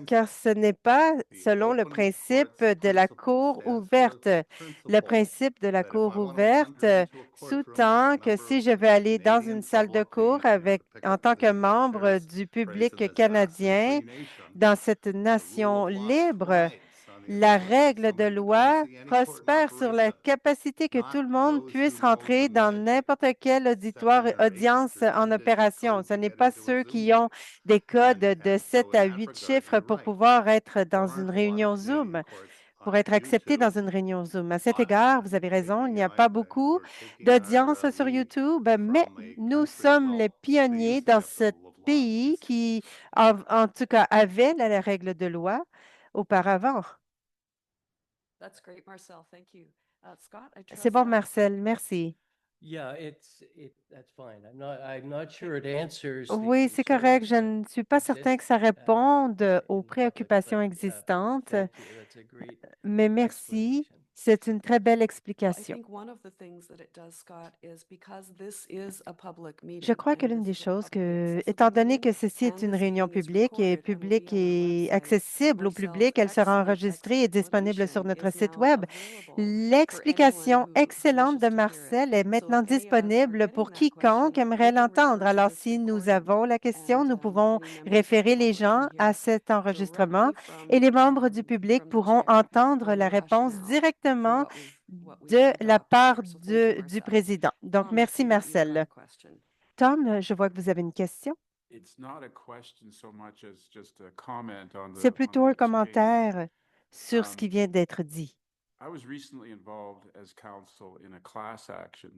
car ce n'est pas selon le principe de la Cour ouverte. Le principe de la Cour ouverte sous-tend que si je veux aller dans une salle de cours en tant que membre du public canadien dans cette nation libre, la règle de loi prospère sur la capacité que tout le monde puisse rentrer dans n'importe quel audience en opération. Ce n'est pas ceux qui ont des codes de 7 à 8 chiffres pour pouvoir être dans une réunion Zoom, pour être accepté dans une réunion Zoom. À cet égard, vous avez raison, il n'y a pas beaucoup d'audience sur YouTube, mais nous sommes les pionniers dans ce pays qui, en tout cas, avait la règle de loi auparavant. C'est bon, Marcel, merci. Oui, c'est correct. Je ne suis pas certain que ça réponde aux préoccupations existantes, mais merci. C'est une très belle Well, I explication. think one of the things that it does, Scott, is because this is a public Je meeting crois que and l'une this des is a choses publicly étant accessible donné que meeting, ceci est and une this réunion meeting is publique et recorded and will be on our website, accessible au public, elle sera enregistrée et disponible sur explanation notre is site now web. available for anyone L'explication who excellente wishes de to hear it. Marcel est So maintenant if any of us are disponible getting pour that quiconque question, aimerait we can l'entendre. refer to Alors, this si nous recording avons la question, and nous pouvons any members of the référer les public can gens à hear cet enregistrement directly et les from membres du public from the pourront chair entendre on la the réponse rationale for directement what we've de la adopted part here. So thank you, du Marcel. président. Donc, Tom, I merci see that you've got a Marcel. question. Tom, je vois que vous avez une question. It's not a question so much as just a comment on C'est the plutôt un exchange. commentaire sur ce qui vient d'être dit. I was recently involved as counsel in a class action.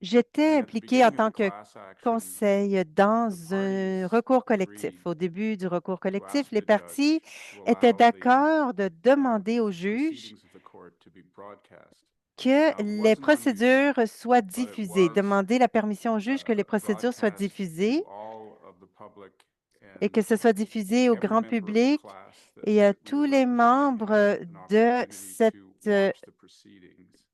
J'étais And at the impliqué en beginning of tant the que class action, conseil dans the un parties recours collectif. agreed Au début du recours to collectif, ask les the parties judge to étaient allow the d'accord de demander au juge proceedings of the court to be broadcast. que Now, it les wasn't on YouTube, procédures soient but it diffusées, was demander la permission au juge que les procédures soient broadcast diffusées to all of the public et and que ce soit diffusé au every grand member of the public class et à that we tous were les representing membres had an de opportunity to watch the proceedings,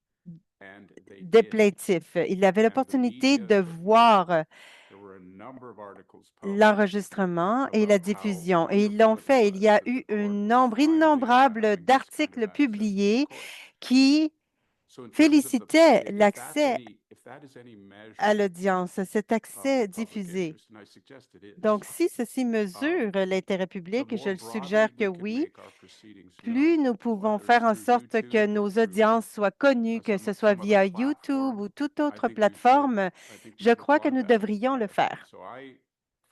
and they des did. plaintifs. Il avait And the l'opportunité media de took voir note. There were a number of articles published l'enregistrement et la about how diffusion. Et ils l'ont wonderful it fait. Il y was a that eu the court un was nombre finally innombrable allowing this kind d'articles of access to the publiés court. qui So in terms of the, félicitaient if l'accès that is any à measure l'audience, cet of accès public diffusé. interest, and I suggest it is, Donc, si ceci mesure l'intérêt the public, et je more le broadly suggère que we can oui, make our proceedings plus known, nous pouvons whether faire it's en through sorte que YouTube or nos through audiences soient connues, que ce soit some other via YouTube platform, ou toute I autre think plateforme, I think we je should crois que nous applaud that. devrions le faire. So I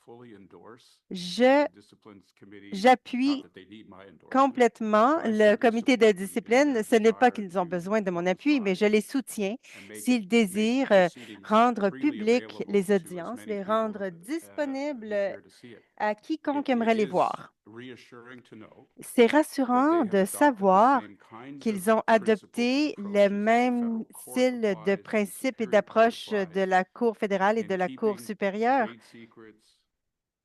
fully endorse Je the disciplines committee, not J'appuie that they need my endorsement, complètement but I le certainly comité de support them in discipline. their Ce n'est pas desire qu'ils ont to besoin de mon appui, mais je les soutiens and make s'ils désirent proceedings rendre freely publiques available les to as audiences, many les people rendre who disponibles care to see it. à quiconque It aimerait les is voir. reassuring to know C'est that rassurant they have de adopted the savoir same kinds qu'ils of ont principles adopté and le approaches that the même federal court style de applies, the principes et Superior Court d'approches de applies la Cour fédérale et in de la Cour keeping supérieure trade secrets,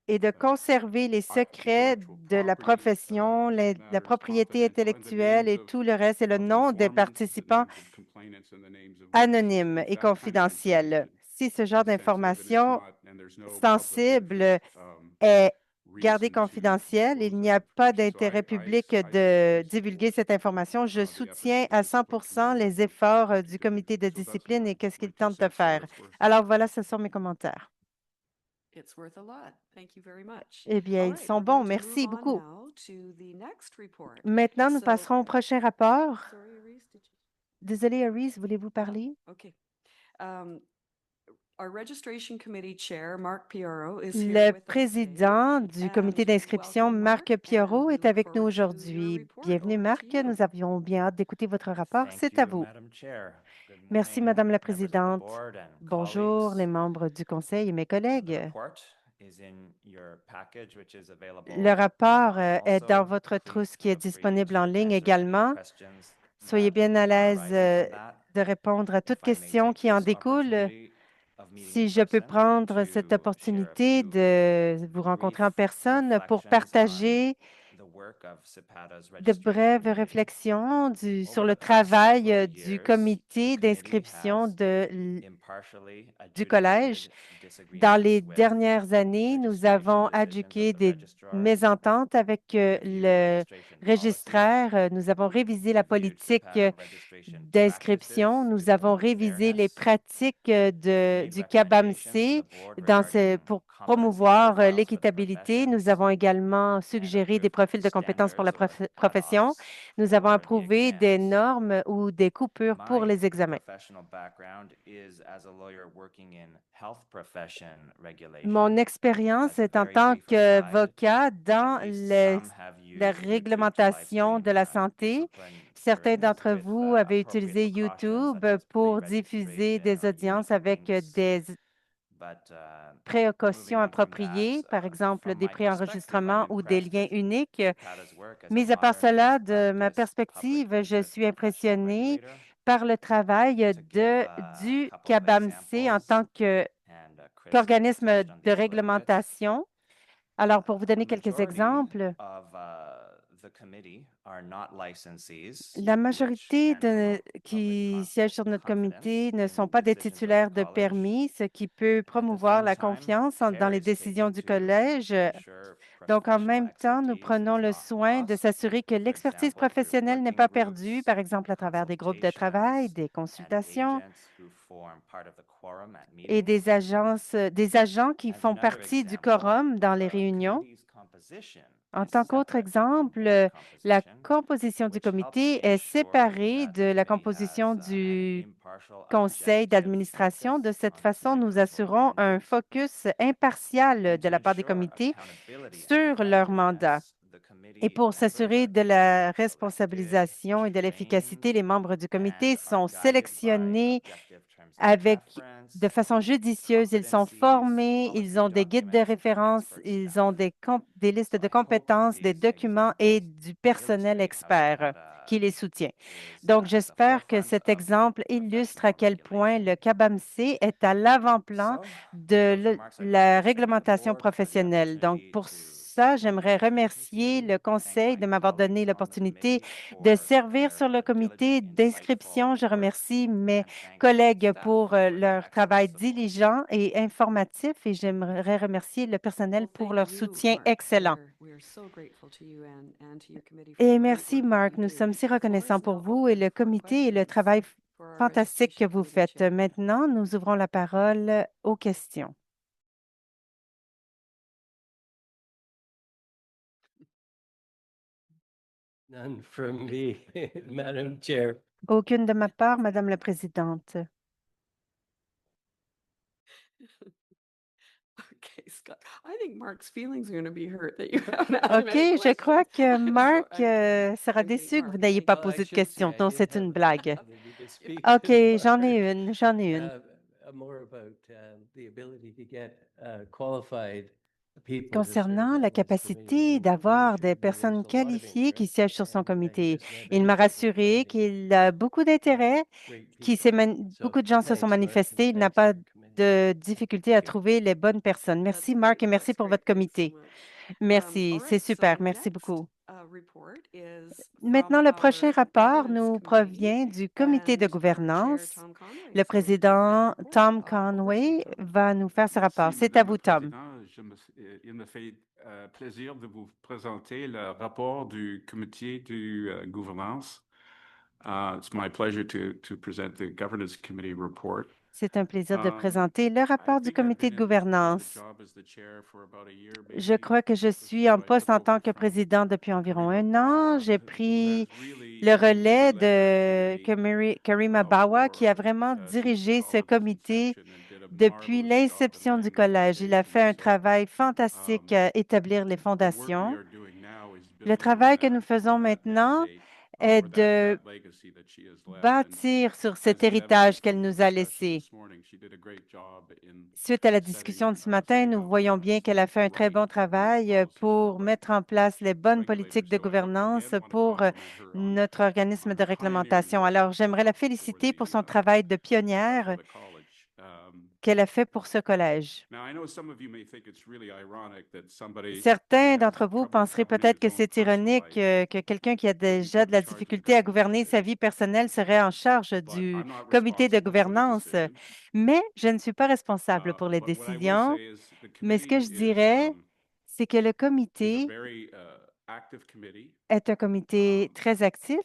et de conserver les secrets intellectual de la property profession, la matters propriété confidential, and the intellectuelle names et tout le reste, et le of nom des informants, the participants names of complainants, and the names of witnesses. anonymes It's et that kind of confidentiels. information Si ce genre that's sensitive, and it's d'information not, and there's no public sensible interest, est gardé reason to confidentiel, il disclose n'y that a pas information. So d'intérêt I public de fully divulguer support cette information. Je the soutiens efforts of à the discipline 100% committee les and what efforts they're du attempting to comité de do. So that's discipline et qu'est-ce my qu'il two tente de cents for what faire. it's worth. Alors voilà, ce sont mes commentaires. It's worth a lot. Thank you very much. Eh bien, All ils right, sont we're bons. going to Merci move on beaucoup. now to the next report. Maintenant, nous So, passerons au prochain rapport. sorry, Aris, did you? Désolée, Aris, voulez-vous parler? Okay. Our registration committee chair, Mark Piero, is here Le with us today. président du comité And d'inscription, welcome, Marc Mark, Pierrot, and we est look avec nous forward to your aujourd'hui. report. Bienvenue, Over Marc. to you. Nous avions bien hâte d'écouter votre rapport. Thank C'est à you, vous. Madam Chair. Good Merci, morning, Madame la members of the Présidente. board and Bonjour, les colleagues. membres du Conseil et mes The collègues. report is in your package, which is available Le rapport online est also. dans votre Please trousse qui est feel free disponible en to ligne answer any également. questions Soyez that bien à l'aise arise from that. de répondre à toute If I may question take qui en this découle. opportunity of meeting Si in je peux person prendre to cette share a opportunité few de vous rencontrer en brief personne pour reflections on partager the work of CEPADA's de registration brèves committee. réflexions sur Over le the past travail several du years, comité the committee d'inscription has impartially du collège. adjudicated Dans les disagreements with dernières années, nous registration avons decisions of adjudiqué the des registrar, mésententes avec reviewed le registration registraire. Nous avons révisé la policies, politique reviewed CEPADA registration d'inscription. practices Nous to avons promote révisé les fairness, pratiques made du recommendations to CABAMC the board regarding pour competency promouvoir profiles for the l'équitabilité. Nous professions, avons également and suggéré des approved profils de compétences pour la standards or profession. cutoffs Nous avons for the approuvé des exams. normes ou des coupures pour My les examens. professional background is as a lawyer working in health profession regulation. Mon expérience As a est en very tant brief aside, qu'avocat dans at least some have la used YouTube to réglementation live de la stream santé. discipline Certains hearings d'entre with vous avaient appropriate utilisé precautions YouTube such as pour diffuser pre-registration des or audiences illegal avec links. des But précautions moving on from appropriées, that, par exemple from des my perspective, préenregistrements I'm ou des impressed liens with uniques. CEPADA's work as a Mis à part modern cela, best de ma practice public perspective, je interest suis professional impressionnée regulator. par le travail To give du a couple of CABAMC en examples, tant que and Chris qu'organisme touched on de these a little bit. réglementation. Alors, pour vous A donner quelques majority exemples, of La majorité qui siègent sur notre comité ne sont pas des titulaires de permis, ce qui peut promouvoir la confiance dans les décisions du collège. Donc, en même temps, nous prenons le soin de s'assurer que l'expertise professionnelle n'est pas perdue, par exemple à travers des groupes de travail, des consultations et des agents qui font partie du quorum dans les réunions. En tant qu'autre exemple, la composition du comité est séparée de la composition du conseil d'administration. De cette façon, nous assurons un focus impartial de la part des comités sur leur mandat. Et pour s'assurer de la responsabilisation et de l'efficacité, les membres du comité sont sélectionnés de façon judicieuse. Ils sont formés, ils ont des guides de référence, ils ont des listes de compétences, des documents et du personnel expert qui les soutient. Donc, j'espère que cet exemple illustre à quel point le CABAMC est à l'avant-plan de la réglementation professionnelle. Donc, pour ça, j'aimerais remercier le conseil de m'avoir donné l'opportunité de servir sur le comité d'inscription. Je remercie mes collègues pour leur travail diligent et informatif et j'aimerais remercier le personnel pour leur soutien excellent. Et merci, Mark. Nous sommes si reconnaissants pour vous et le comité et le travail fantastique que vous faites. Maintenant, nous ouvrons la parole aux questions. None from me, Madam Chair. Aucune de ma part, Madame la Présidente. OK, je crois que Mark sera déçu que vous n'ayez pas posé de questions. Donc, c'est une blague. OK, j'en ai une. More about the ability to get qualified people to Concernant serve la on this capacité committee. d'avoir des personnes qualifiées qui siègent sur son comité, il m'a rassuré qu'il a beaucoup d'intérêt, beaucoup de gens se sont manifestés. Il n'a pas de difficulté à trouver les bonnes personnes. Merci, Mark, et merci pour votre comité. Merci, c'est super. Merci beaucoup. Maintenant, le prochain rapport nous provient du comité de gouvernance. Le président Tom Conway va nous faire ce rapport. Merci, C'est à Madame vous, la Tom. Présidente. Il me fait plaisir de vous présenter le rapport du comité de gouvernance. It's my pleasure to present the Governance Committee report. C'est un plaisir de présenter le rapport du comité de gouvernance. Je crois que je suis en poste en tant que président depuis environ un an. J'ai pris le relais de Karima Bawa, qui a vraiment dirigé ce comité depuis l'inception du collège. Il a fait un travail fantastique à établir les fondations. Le travail que nous faisons maintenant est de bâtir sur cet héritage qu'elle nous a laissé. Suite à la discussion de ce matin, nous voyons bien qu'elle a fait un très bon travail pour mettre en place les bonnes politiques de gouvernance pour notre organisme de réglementation. Alors, j'aimerais la féliciter pour son travail de pionnière qu'elle a fait pour ce collège. Certains d'entre vous penseraient peut-être que c'est ironique que quelqu'un qui a déjà de la difficulté à gouverner sa vie personnelle serait en charge du comité de gouvernance, mais je ne suis pas responsable pour les décisions. Mais ce que je dirais, c'est que le comité est un comité très actif.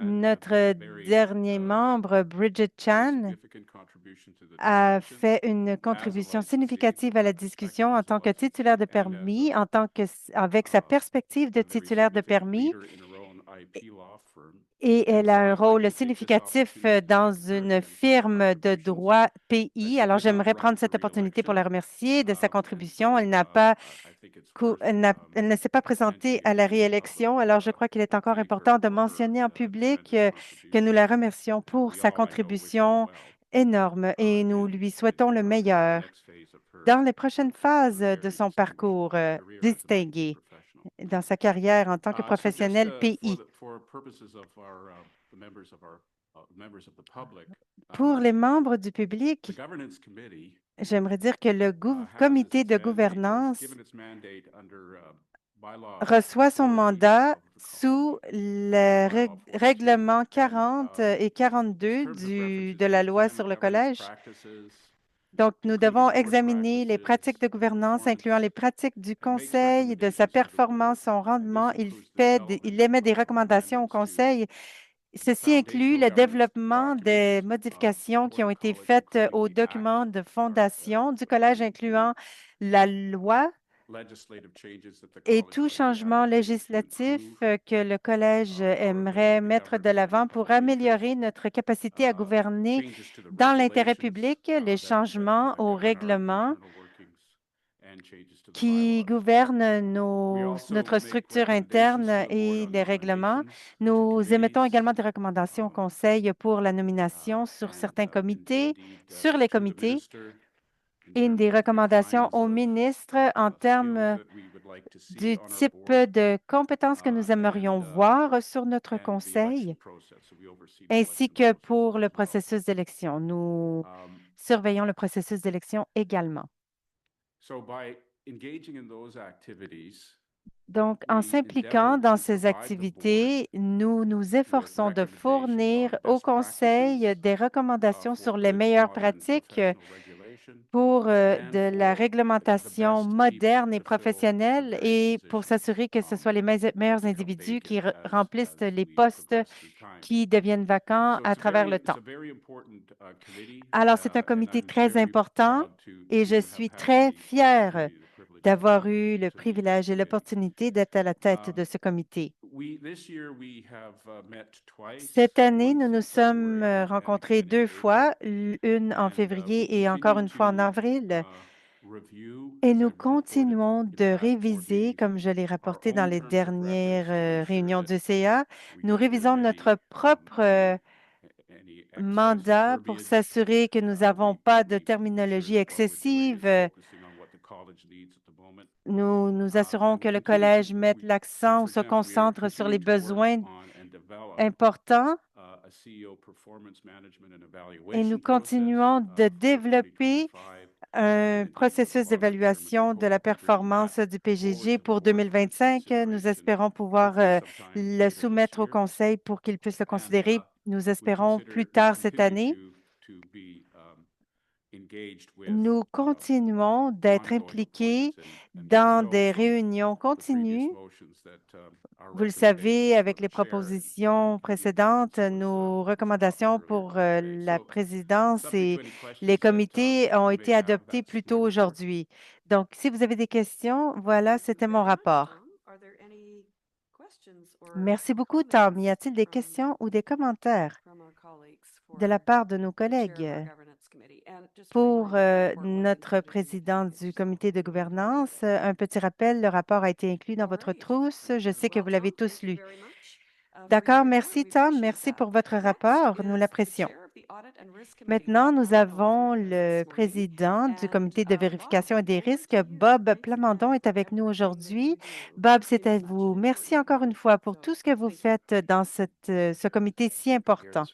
Notre dernier membre, Bridget Chan, a fait une contribution significative à la discussion en tant que titulaire de permis, avec sa perspective de titulaire de permis. Et elle a un rôle significatif dans une firme de droit pays. Alors, j'aimerais prendre cette opportunité pour la remercier de sa contribution. Elle ne s'est pas présentée à la réélection. Alors, je crois qu'il est encore important de mentionner en public que nous la remercions pour sa contribution énorme et nous lui souhaitons le meilleur dans les prochaines phases de son parcours distingué dans sa carrière en tant que professionnel pays. Pour les membres du public, j'aimerais dire que le comité de gouvernance reçoit son mandat sous le règlement 40 et 42 de la loi sur le collège. Donc, nous devons examiner les pratiques de gouvernance, incluant les pratiques du conseil, de sa performance, son rendement. Il émet des recommandations au conseil. Ceci inclut le développement des modifications qui ont été faites aux documents de fondation du collège, incluant la loi et tout changement législatif que le collège aimerait mettre de l'avant pour améliorer notre capacité à gouverner dans l'intérêt public, les changements au règlement qui gouvernent notre structure interne et les règlements. Nous émettons également des recommandations au Conseil pour la nomination sur certains comités, sur les comités, et des recommandations au ministre en termes du type de compétences que nous aimerions voir sur notre conseil, ainsi que pour le processus d'élection. Nous surveillons le processus d'élection également. Donc, en s'impliquant dans ces activités, nous nous efforçons de fournir au Conseil des recommandations sur les meilleures pratiques pour de la réglementation moderne et professionnelle et pour s'assurer que ce soit les meilleurs individus qui remplissent les postes qui deviennent vacants à travers le temps. Alors, c'est un comité très important et je suis très fière d'avoir eu le privilège et l'opportunité d'être à la tête de ce comité. Cette année, nous nous sommes rencontrés 2 fois, une en février et encore une fois en avril, et nous continuons de réviser, comme je l'ai rapporté dans les dernières réunions du CA, nous révisons notre propre mandat pour s'assurer que nous n'avons pas de terminologie excessive. Nous nous assurons que le collège mette l'accent ou se concentre sur les besoins importants et nous continuons de développer un processus d'évaluation de la performance du PGG pour 2025. Nous espérons pouvoir le soumettre au Conseil pour qu'il puisse le considérer. Nous espérons plus tard cette année. Nous continuons d'être impliqués dans des réunions continues. Vous le savez, avec les propositions précédentes, nos recommandations pour la présidence et les comités ont été adoptées plus tôt aujourd'hui. Donc, si vous avez des questions, voilà, c'était mon rapport. Merci beaucoup, Tom. Y a-t-il des questions ou des commentaires de la part de nos collègues pour notre président du comité de gouvernance? Un petit rappel, le rapport a été inclus dans votre trousse. Je sais que vous l'avez tous lu. D'accord, merci Tom. Merci pour votre rapport. Nous l'apprécions. Maintenant, nous avons le président du comité de vérification et des risques, Bob Plamondon, est avec nous aujourd'hui. Bob, c'est à vous. Merci encore une fois pour tout ce que vous faites dans ce comité si important.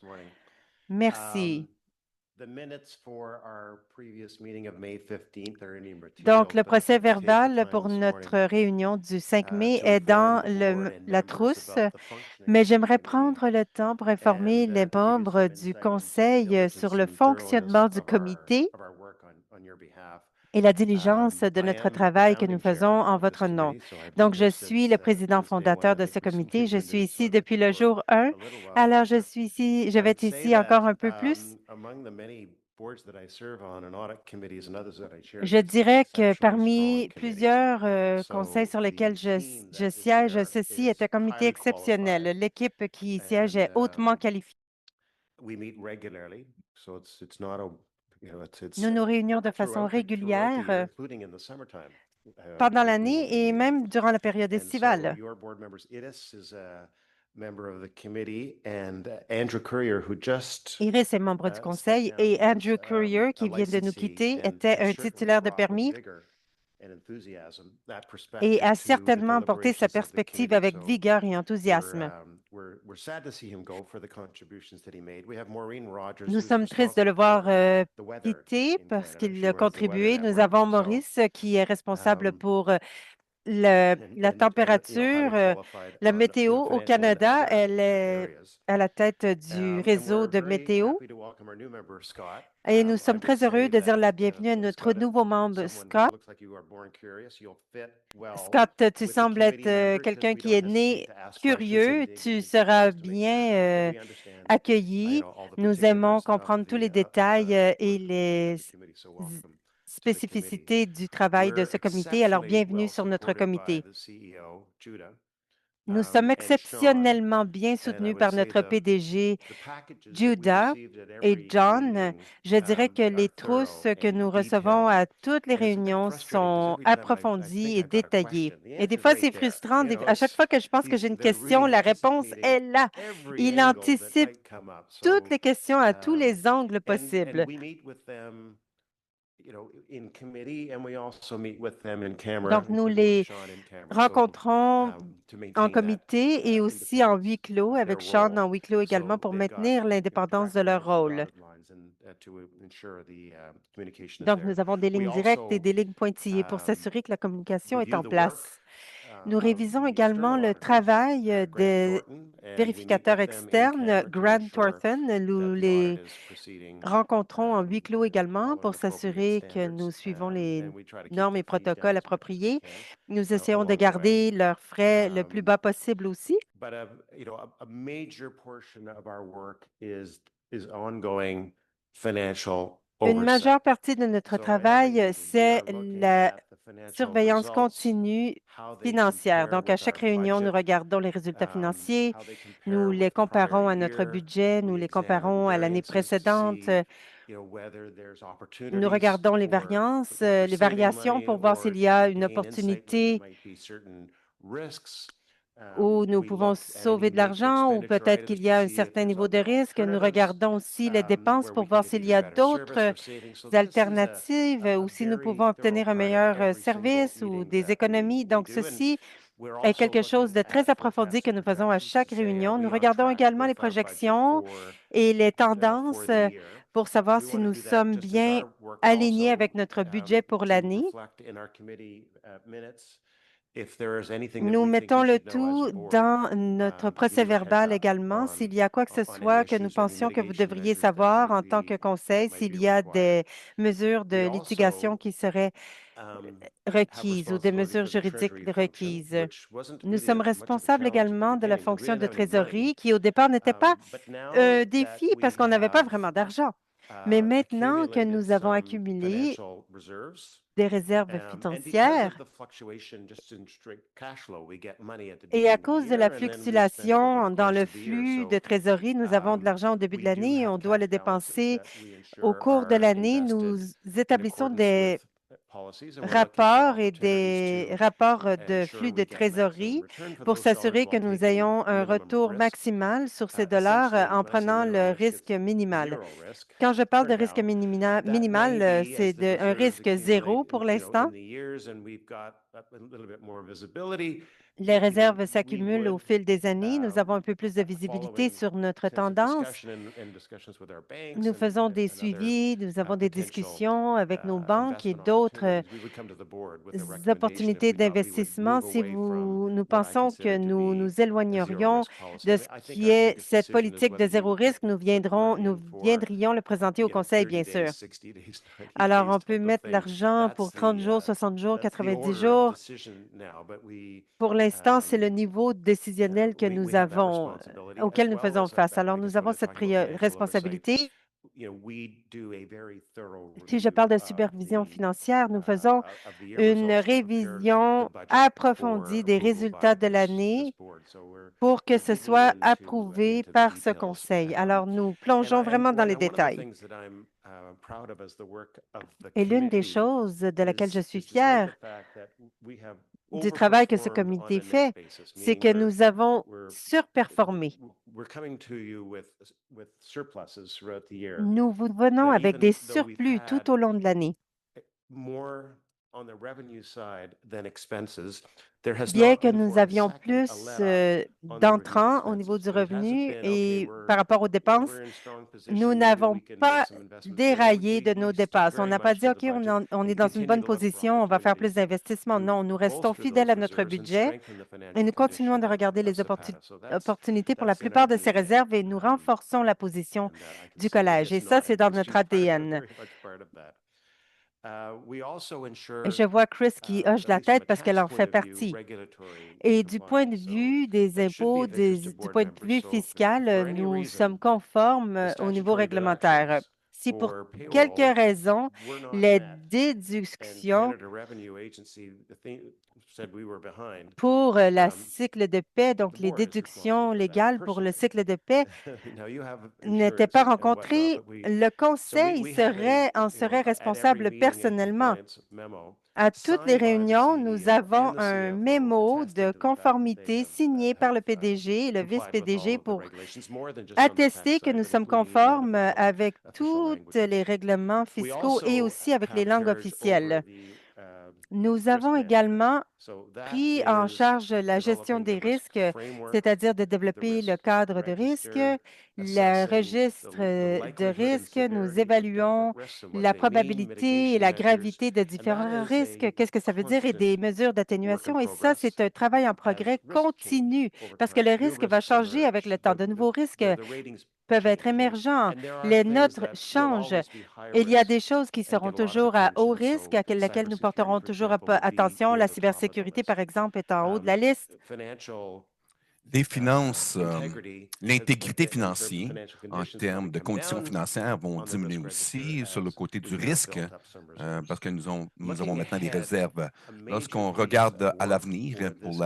Merci. Donc, le procès verbal pour notre réunion du 5 mai est dans la trousse, mais j'aimerais prendre le temps pour informer les membres du Conseil sur le fonctionnement du comité et la diligence de notre travail que nous faisons en votre nom. Donc, je suis le président fondateur de ce comité. Je suis ici depuis le jour 1. Alors, je vais être ici encore un peu plus. Je dirais que parmi plusieurs conseils sur lesquels je siège, ceci est un comité exceptionnel. L'équipe qui y siège est hautement qualifiée. Nous nous réunions de façon régulière pendant l'année et même durant la période estivale. Iris est membre du conseil et Andrew Courier, qui vient de nous quitter, était un titulaire de permis et a certainement apporté sa perspective avec vigueur et enthousiasme. Nous sommes tristes de le voir quitter parce qu'il a contribué. Nous avons Maurice qui est responsable pour la température, la météo au Canada, elle est à la tête du réseau de météo. Et nous sommes très heureux de dire la bienvenue à notre nouveau membre, Scott. Scott, tu sembles être quelqu'un qui est né curieux. Tu seras bien accueilli. Nous aimons comprendre tous les détails et les spécificités du travail de ce comité. Alors, bienvenue sur notre comité. Nous sommes exceptionnellement bien soutenus par notre PDG, Judah et John. Je dirais que les trousses que nous recevons à toutes les réunions sont approfondies et détaillées. Et des fois, c'est frustrant. À chaque fois que je pense que j'ai une question, la réponse est là. Il anticipe toutes les questions à tous les angles possibles. Donc, nous les rencontrons en comité et aussi en huis clos, avec Sean en huis clos également, pour maintenir l'indépendance de leur rôle. Donc, nous avons des lignes directes et des lignes pointillées pour s'assurer que la communication est en place. Nous révisons également le travail des vérificateurs externes, Grant Thornton. Nous les rencontrons en huis clos également pour s'assurer que nous suivons les normes et protocoles appropriés. Nous essayons de garder leurs frais le plus bas possible aussi. Une majeure partie de notre travail, c'est la surveillance continue financière. Donc, à chaque réunion, nous regardons les résultats financiers, nous les comparons à notre budget, nous les comparons à l'année précédente. Nous regardons les variances, les variations pour voir s'il y a une opportunité où nous pouvons sauver de l'argent ou peut-être qu'il y a un certain niveau de risque. Nous regardons aussi les dépenses pour voir s'il y a d'autres alternatives ou si nous pouvons obtenir un meilleur service ou des économies. Donc, ceci est quelque chose de très approfondi que nous faisons à chaque réunion. Nous regardons également les projections et les tendances pour savoir si nous sommes bien alignés avec notre budget pour l'année. Nous mettons le tout dans notre procès-verbal également. S'il y a quoi que ce soit que nous pensions que vous devriez savoir en tant que conseil, s'il y a des mesures de litigation qui seraient requises ou des mesures juridiques requises. Nous sommes responsables également de la fonction de trésorerie qui, au départ, n'était pas un défi parce qu'on n'avait pas vraiment d'argent. Mais maintenant que nous avons accumulé des réserves financières et à cause de la fluctuation dans le flux de trésorerie, nous avons de l'argent au début de l'année et on doit le dépenser au cours de l'année. Nous établissons des rapports et des rapports de flux de trésorerie pour s'assurer que nous ayons un retour maximal sur ces dollars en prenant le risque minimal. Quand je parle de risque minimal, c'est un risque zéro pour l'instant. Les réserves s'accumulent au fil des années. Nous avons un peu plus de visibilité sur notre tendance. Nous faisons des suivis, nous avons des discussions avec nos banques et d'autres opportunités d'investissement. Si nous pensons que nous nous éloignerions de ce qui est cette politique de zéro risque, nous viendrions le présenter au Conseil, bien sûr. Alors, on peut mettre l'argent pour 30 jours, 60 jours, 90 jours. Pour l'instant, c'est le niveau décisionnel que nous avons, auquel nous faisons face. Alors, nous avons cette responsabilité. Si je parle de supervision financière, nous faisons une révision approfondie des résultats de l'année pour que ce soit approuvé par ce conseil. Alors, nous plongeons vraiment dans les détails. Et l'une des choses de laquelle je suis fière du travail que ce comité fait, c'est que nous avons surperformé. Nous vous venons avec des surplus tout au long de l'année. bien que nous avions plus d'entrants au niveau du revenu et par rapport aux dépenses, nous n'avons pas déraillé de nos dépenses. On n'a pas dit, OK, on est dans une bonne position, on va faire plus d'investissements. Non, nous restons fidèles à notre budget et nous continuons de regarder les opportunités pour la plupart de ces réserves et nous renforçons la position du collège. Et ça, c'est dans notre ADN. Je vois Chris qui hoche la tête parce qu'elle en fait partie. Et du point de vue des impôts, du point de vue fiscal, nous sommes conformes au niveau réglementaire. Si pour quelque raison, les déductions pour la cycle de paix, donc les déductions légales pour le cycle de paix, n'étaient pas rencontrées, le Conseil en serait responsable personnellement. À toutes les réunions, nous avons un mémo de conformité signé par le PDG et le vice-PDG pour attester que nous sommes conformes avec tous les règlements fiscaux et aussi avec les langues officielles. Nous avons également pris en charge la gestion des risques, c'est-à-dire de développer le cadre de risque, le registre de risque. Nous évaluons la probabilité et la gravité de différents risques. Qu'est-ce que ça veut dire? Et des mesures d'atténuation. Et ça, c'est un travail en progrès continu parce que le risque va changer avec le temps. De nouveaux risques peuvent être émergents. Les notes changent. Il y a des choses qui seront toujours à haut risque, à laquelle nous porterons toujours attention. La cybersécurité, par exemple, est en haut de la liste. Les finances, l'intégrité financière en termes de conditions financières vont diminuer aussi sur le côté du risque parce que nous avons maintenant des réserves. Lorsqu'on regarde à l'avenir, pour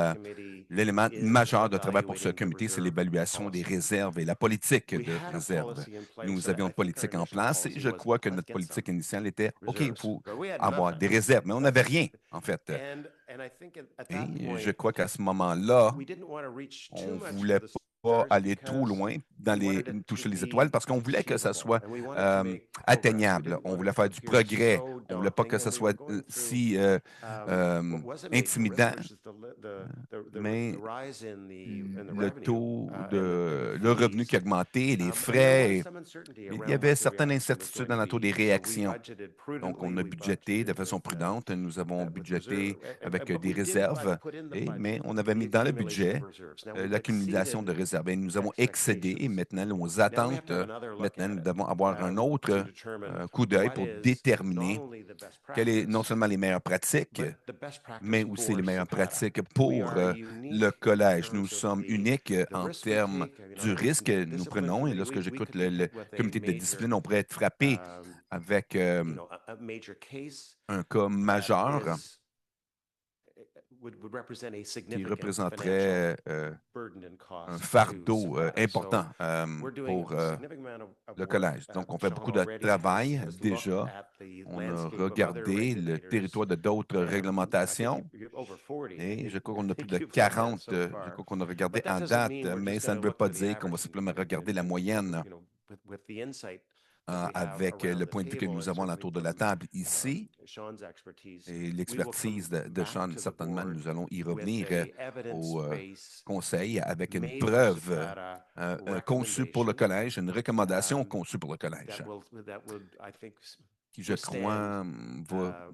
l'élément majeur de travail pour ce comité, c'est l'évaluation des réserves et la politique de réserve. Nous avions une politique en place et je crois que notre politique initiale était, OK, il faut avoir des réserves, mais on n'avait rien, en fait. Et je crois qu'à ce moment-là, on ne voulait pas aller trop loin dans toucher les étoiles parce qu'on voulait que ça soit atteignable. On voulait faire du progrès. On ne voulait pas que ça soit si intimidant. Mais le taux le revenu qui a augmenté, les frais, il y avait certaines incertitudes dans le taux des réactions. Donc, on a budgété de façon prudente. Nous avons budgété avec des réserves, mais on avait mis dans le budget l'accumulation de réserves. Et nous avons excédé et maintenant nos attentes. Maintenant, nous devons avoir un autre coup d'œil pour déterminer quelles sont non seulement les meilleures pratiques, mais aussi les meilleures pratiques pour le collège. Nous sommes uniques en termes du risque que nous prenons. Et lorsque j'écoute le comité de discipline, on pourrait être frappé avec un cas majeur qui représenterait un fardeau important pour le collège. Donc, on fait beaucoup de travail déjà. On a regardé le territoire de d'autres réglementations et je crois qu'on a plus de 40, je crois qu'on a regardé en date, mais ça ne veut pas dire qu'on va simplement regarder la moyenne avec le point de vue que nous avons autour de la table ici et l'expertise de Sean. Certainement, nous allons y revenir au conseil avec une preuve conçue pour le collège, une recommandation conçue pour le collège, qui, je crois, va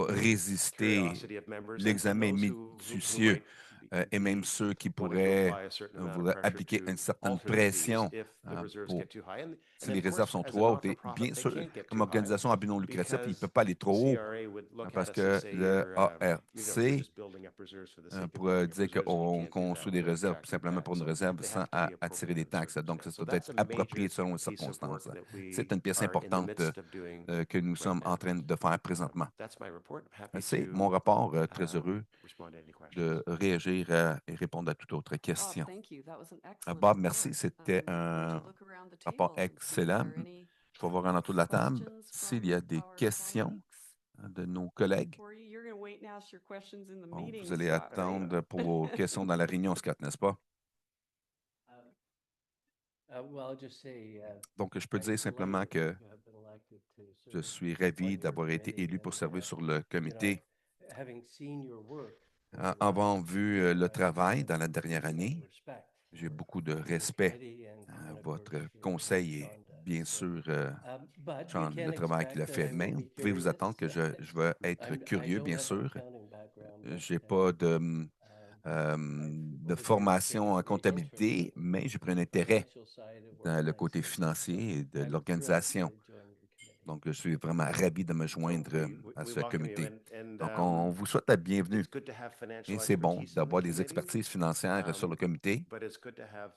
résister l'examen minutieux et même ceux qui pourraient appliquer une certaine pression si les réserves sont trop hautes. Et bien sûr, comme organisation à but non lucratif, il ne peut pas aller trop haut parce que le ARC pourrait dire qu'on construit des réserves simplement pour une réserve sans attirer des taxes. Donc, ça doit être approprié selon les circonstances. C'est une pièce importante que nous sommes en train de faire présentement. C'est mon rapport. Très heureux de réagir et répondre à toute autre question. Bob, merci. C'était un rapport excellent. Je vais voir en entour de la table s'il y a des questions de nos collègues. Bon, vous allez attendre pour vos questions dans la réunion, Scott, n'est-ce pas? Donc, je peux dire simplement que je suis ravi d'avoir été élu pour servir sur le comité. Avoir vu le travail dans la dernière année, j'ai beaucoup de respect. Votre conseil est bien sûr, Sean, le travail qu'il a fait. Mais vous pouvez vous attendre que je vais être curieux, bien sûr. Je n'ai pas de formation en comptabilité, mais j'ai pris un intérêt dans le côté financier et de l'organisation. Donc, je suis vraiment ravi de me joindre à ce comité. Donc, on vous souhaite la bienvenue. Et c'est bon d'avoir des expertises financières sur le comité,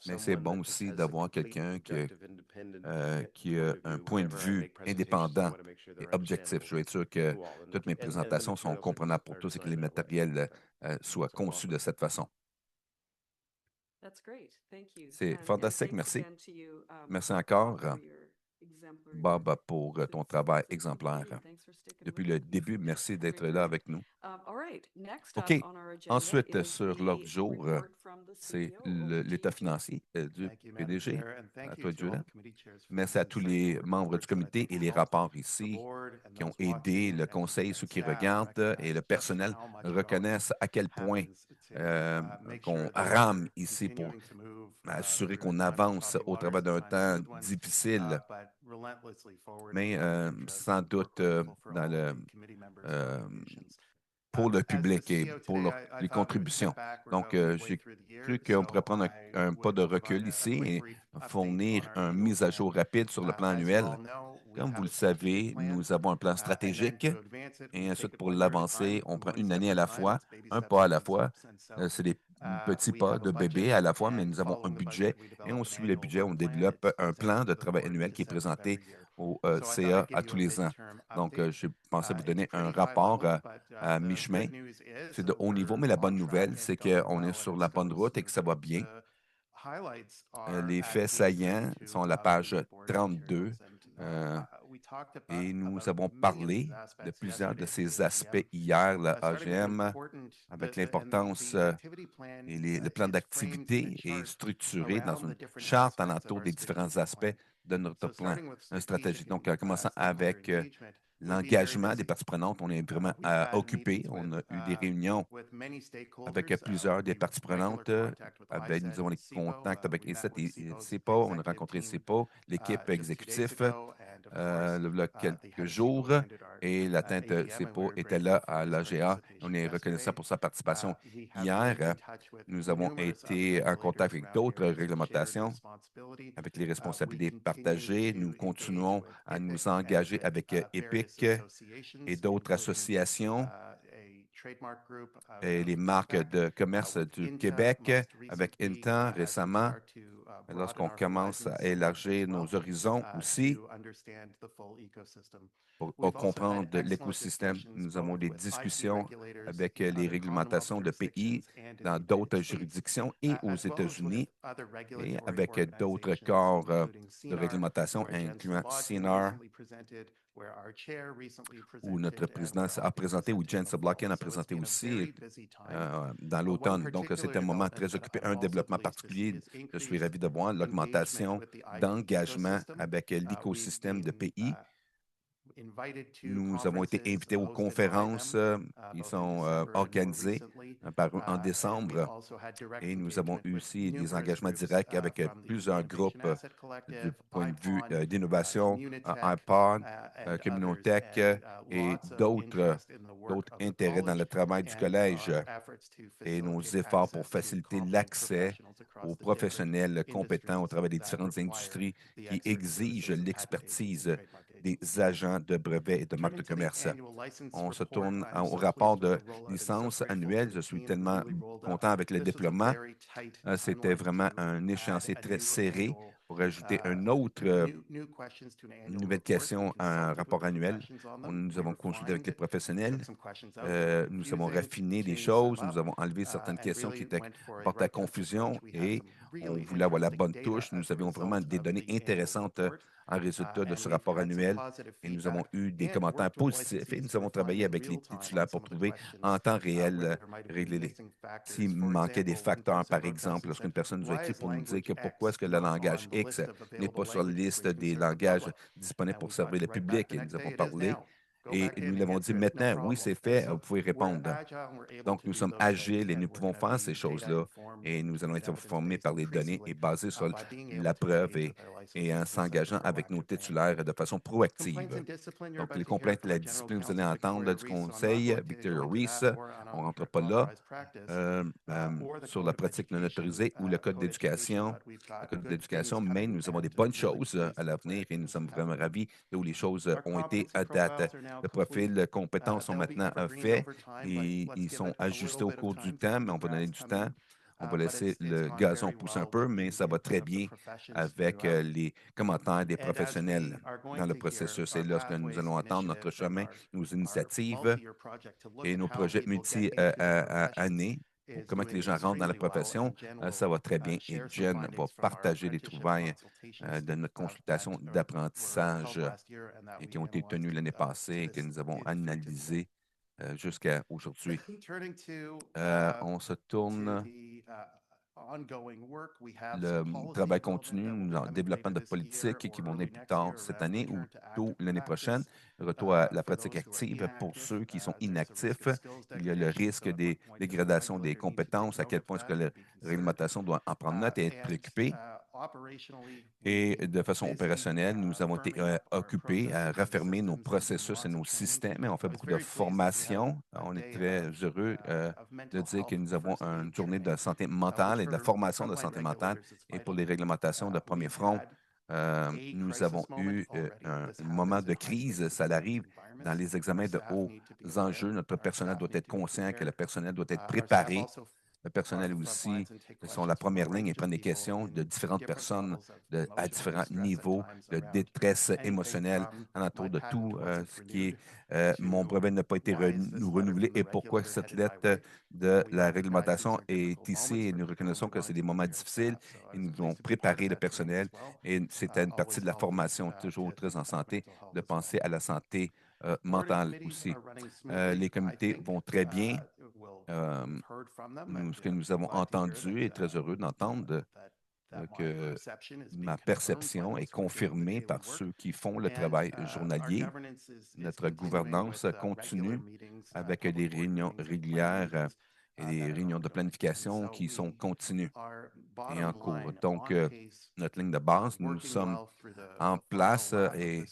mais c'est bon aussi d'avoir quelqu'un qui a un point de vue indépendant et objectif. Je veux être sûr que toutes mes présentations sont compréhensibles pour tous et que les matériels soient conçus de cette façon. C'est fantastique, merci. Merci encore, Bob, pour ton travail exemplaire. Depuis le début, merci d'être là avec nous. OK. Ensuite, sur l'ordre du jour, c'est l'état financier du PDG. À toi, Julia. Merci à tous les membres du comité et les rapports ici qui ont aidé le conseil, ceux qui regardent et le personnel reconnaissent à quel point qu'on rame ici pour assurer qu'on avance au travers d'un temps difficile, mais sans doute pour le public et pour les contributions. Donc, j'ai cru qu'on pourrait prendre un pas de recul ici et fournir une mise à jour rapide sur le plan annuel. Comme vous le savez, nous avons un plan stratégique et ensuite, pour l'avancer, on prend une année à la fois, un pas à la fois. C'est des petits pas de bébé à la fois, mais nous avons un budget et on suit le budget. On développe un plan de travail annuel qui est présenté au CA à tous les ans. Donc, je pensais vous donner un rapport à mi-chemin. C'est de haut niveau, mais la bonne nouvelle, c'est qu'on est sur la bonne route et que ça va bien. Les faits saillants sont à la page 32 et nous avons parlé de plusieurs de ces aspects hier, la AGM, avec l'importance et le plan d'activité est structuré dans une charte alentour des différents aspects de notre plan stratégique. Donc, en commençant avec l'engagement des parties prenantes, on est vraiment occupé. On a eu des réunions avec plusieurs des parties prenantes. Nous avons des contacts avec ESET et CEPA. On a rencontré CEPA, l'équipe exécutive, il y a quelques jours. Et l'atteinte CEPA était là à l'AGA. On est reconnaissant pour sa participation. Hier, nous avons été en contact avec d'autres réglementations, avec les responsabilités partagées. Nous continuons à nous engager avec EPIC et d'autres associations et les marques de commerce du Québec avec Intan récemment, lorsqu'on commence à élargir nos horizons aussi pour comprendre l'écosystème. Nous avons des discussions avec les réglementations de pays dans d'autres juridictions et aux États-Unis et avec d'autres corps de réglementation, incluant CNR, où notre président a présenté, où Jen Sablaken a présenté aussi dans l'automne. Donc, c'est un moment très occupé, un développement particulier. Je suis ravi de voir l'augmentation d'engagement avec l'écosystème de pays. Nous avons été invités aux conférences qui sont organisées en décembre et nous avons eu aussi des engagements directs avec plusieurs groupes du point de vue d'innovation, iPod, Communotech et d'autres intérêts dans le travail du collège et nos efforts pour faciliter l'accès aux professionnels compétents au travers des différentes industries qui exigent l'expertise des agents de brevets et de marques de commerce. On se tourne au rapport de licence annuelle. Je suis tellement content avec le déploiement. C'était vraiment un échéancier très serré pour ajouter une nouvelle question à un rapport annuel. Nous avons consulté avec les professionnels. Nous avons raffiné les choses. Nous avons enlevé certaines questions qui portaient à confusion et on voulait avoir la bonne touche. Nous avions vraiment des données intéressantes en résultat de ce rapport annuel et nous avons eu des commentaires positifs et nous avons travaillé avec les titulaires pour trouver en temps réel régler s'il manquait des facteurs, par exemple, lorsqu'une personne nous a écrit pour nous dire que pourquoi est-ce que le langage X n'est pas sur la liste des langages disponibles pour servir le public. Et nous avons parlé et nous l'avons dit maintenant, oui, c'est fait, vous pouvez répondre. Donc, nous sommes agiles et nous pouvons faire ces choses-là et nous allons être informés par les données et basés sur la preuve et en s'engageant avec nos titulaires de façon proactive. Donc, les complaintes de la discipline, vous allez entendre du Conseil, Victoria Reese, on ne rentre pas là, sur la pratique non autorisée ou le code d'éducation, mais nous avons des bonnes choses à l'avenir et nous sommes vraiment ravis de où les choses ont été à date. Le profil de compétences sont maintenant faits et ils sont ajustés au cours du temps, mais on va donner du temps. On va laisser le gazon pousser un peu, mais ça va très bien avec les commentaires des professionnels dans le processus. Et lorsque nous allons entendre notre chemin, nos initiatives et nos projets multi-années, comment que les gens rentrent dans la profession, ça va très bien. Et Jen va partager les trouvailles de notre consultation d'apprentissage et qui ont été tenues l'année passée et que nous avons analysées jusqu'à aujourd'hui. On se tourne le travail continu, le développement de politiques qui vont être plus tard cette année ou tôt l'année prochaine. Retour à la pratique active pour ceux qui sont inactifs. Il y a le risque des dégradations des compétences, à quel point est-ce que la réglementation doit en prendre note et être préoccupée. Et de façon opérationnelle, nous avons été occupés à raffermer nos processus et nos systèmes. Et on fait beaucoup de formations. On est très heureux de dire que nous avons une journée de santé mentale et de la formation de santé mentale. Et pour les réglementations de premier front, nous avons eu un moment de crise. Ça arrive dans les examens de hauts enjeux. Notre personnel doit être conscient que le personnel doit être préparé. Le personnel aussi sont la première ligne et prennent des questions de différentes personnes à différents niveaux de détresse émotionnelle alentour de tout ce qui est mon brevet n'a pas été renouvelé et pourquoi cette lettre de la réglementation est ici et nous reconnaissons que c'est des moments difficiles et nous devons préparer le personnel et c'est une partie de la formation toujours très en santé de penser à la santé mentale aussi. Les comités vont très bien. Ce que nous avons entendu et très heureux d'entendre que ma perception est confirmée par ceux qui font le travail journalier. Notre gouvernance continue avec des réunions régulières et des réunions de planification qui sont continues et en cours. Donc, notre ligne de base, nous sommes en place et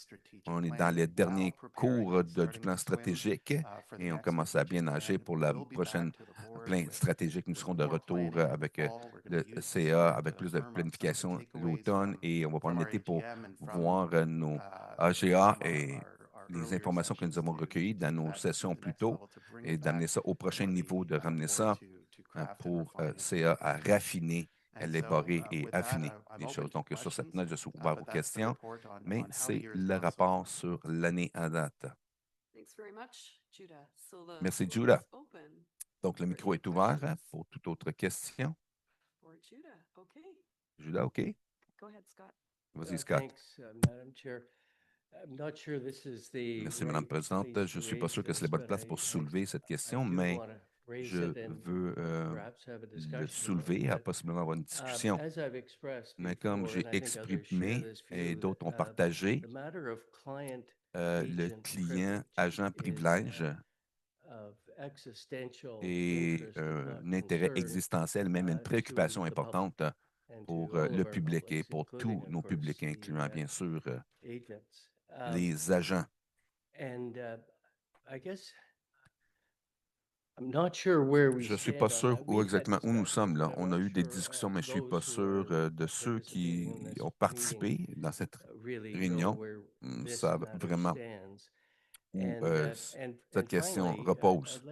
on est dans les derniers cours du plan stratégique et on commence à bien nager pour la prochaine plan stratégique. Nous serons de retour avec le CA, avec plus de planification l'automne et on va prendre l'été pour voir nos AGA et les informations que nous avons recueillies dans nos sessions plus tôt et d'amener ça au prochain niveau, de ramener ça pour CA à raffiner, élaborer et affiner les choses. Donc, sur cette note, je suis ouvert aux questions, mais c'est le rapport sur l'année à date. Merci, Judah. Donc, le micro est ouvert pour toute autre question. Judah, OK? Vas-y, Scott. Merci, Madame la Présidente. Je ne suis pas sûr que c'est la bonne place pour soulever cette question, mais je veux le soulever, à possiblement avoir une discussion. Mais comme j'ai exprimé et d'autres ont partagé, le client agent privilège est un intérêt existentiel, même une préoccupation importante pour le public et pour tous nos publics, incluant bien sûr les agents. Je ne suis pas sûr exactement où nous sommes là. On a eu des discussions, mais je ne suis pas sûr de ceux qui ont participé dans cette réunion savent vraiment où cette question repose.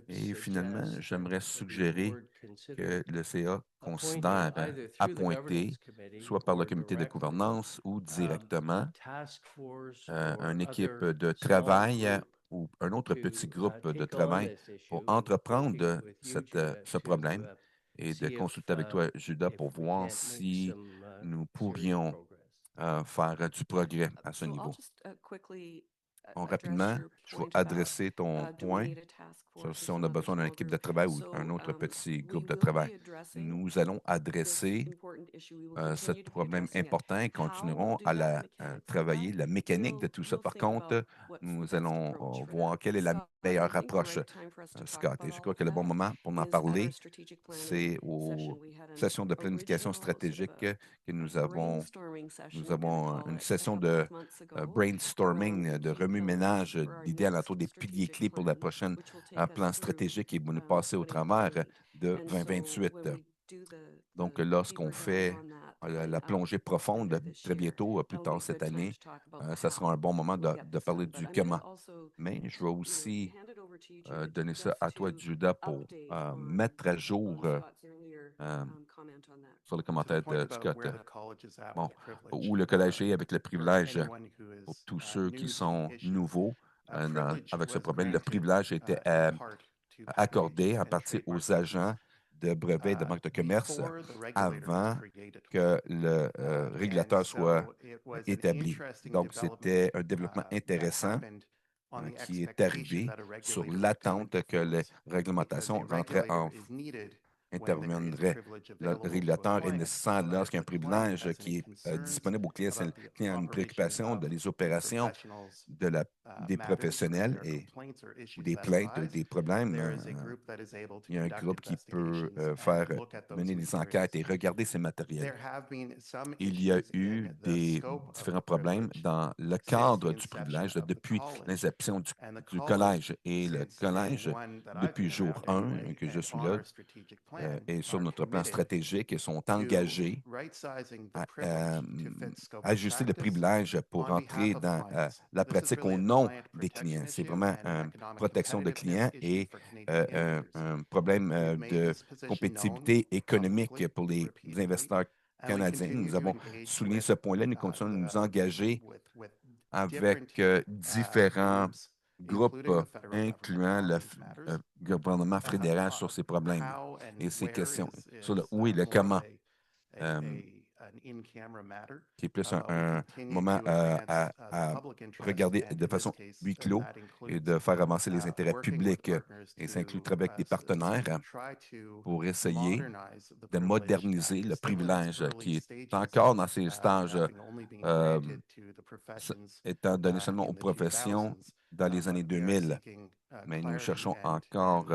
Et finalement, j'aimerais suggérer que le CA considère appointer, soit par le comité de gouvernance ou directement, une équipe de travail ou un autre petit groupe de travail pour entreprendre ce problème et de consulter avec toi, Judah, pour voir si nous pourrions faire du progrès à ce So I'll niveau. just quickly Donc, address rapidement, your je vais point about, adresser ton do we point need a task sur force or si on some a other besoin d'une small équipe de group? travail ou So, un autre petit we groupe de will be travail. addressing Nous allons this adresser important issue. We will ce continue to be problème addressing it. important et How we'll continuerons do à that, the mechanics of travailler that, la mécanique de tout ça. we'll Par think contre, about what's the nous best allons approach for voir that. quelle est la Scott, I meilleure think the approche, right time for us to talk Scott. about Et je all crois of que le bon that moment pour en is at our parler, strategic planning c'est session. aux We had an sessions de planification original sort of stratégique que nous brainstorming session, nous I'm gonna avons call une it, a session couple de of months ago brainstorming, around de key pillars remue-ménage for our d'idées alentour next des piliers strategic clés pour la plan, prochaine which will take us plan through stratégique et nous passer au travers 2028. de And so 2028. when we do Donc, the lorsqu'on deeper fait dive on that la coming plongée up profonde later this très year, bientôt, plus that'll be tard a cette good time année, to talk about the ça sera how un bon moment we'll de get this parler done. But du I'm gonna comment. also, Mais je vais aussi hand it over to you, Judah, donner ça just à toi, to Judah, pour update on mettre à jour Scott's earlier euh, comment on that. sur le To the commentaire point de about Scott. where the college is at Bon, with privilege, où le collège est avec le for privilège anyone who pour is tous ceux qui new to sont the issue. nouveaux Privilege avec ce was problème. Le granted, privilège était in part to patent accordé agents en and partie aux trademark agents offices, de brevets et de marques de commerce before the regulator was avant created. que le régulateur And soit so it was an établi. interesting Donc, c'était un development, développement that intéressant happened on the qui est expectation arrivé that a sur regulator would come l'attente into que les force, because réglementations a rentraient regulator is needed when there is a interviendraient. privilege Le available to a régulateur est client, nécessaire so that lorsqu'il y a un if the client privilège has qui any est concerns disponible au client. Si le about the client a une operation préoccupation de of les the opérations professionals, des matters, when professionnels there are complaints or ou issues des that plaintes ou arise, des problèmes, there is a group that is able to il y a un conduct groupe qui peut investigations and look at those mener des materials. enquêtes et regarder ces matériels. There have been some Il y a issues eu in the des scope of différents the problèmes privilege dans le since cadre the du inception privilège of the depuis college. l'inception And the du college, collège. Et le since day collège, one that I've depuis been jour around 1 anyway, que je and suis on là, our strategic plan, et sur are notre plan committed stratégique, ils sont to engagés right-sizing the à privilege to fit scope of ajuster le practice privilège pour on entrer behalf of dans clients. la This is pratique really au a nom client des protection clients. C'est issue vraiment and an une economic protection de competitiveness clients issue et for Canadian innovators. un problème We've made de this position compétitivité known économique publicly, pour les repeatedly, investisseurs and we canadiens. continue Nous to avons engage souligné with, ce point-là. Nous continuons de nous engager with avec different différents groups, groupes, including the federal incluant government, le on these matters. gouvernement fédéral sur ces problèmes How and et ces where questions, is sur le où et le more of comment, an in-camera matter. qui est plus But we un continue moment to advance à the public interest, regarder and de in this façon case, huis clos that et includes de faire avancer les intérêts working with publics. partners Et ça inclut to travailler avec des partenaires try to pour essayer modernize the de privilege moderniser that le is still in its privilège early qui est stages encore of dans ses stages, having only been euh, granted to the professions étant donné seulement in aux the professions 2000s, dans les années but we are 2000. seeking Mais nous clarity cherchons and encore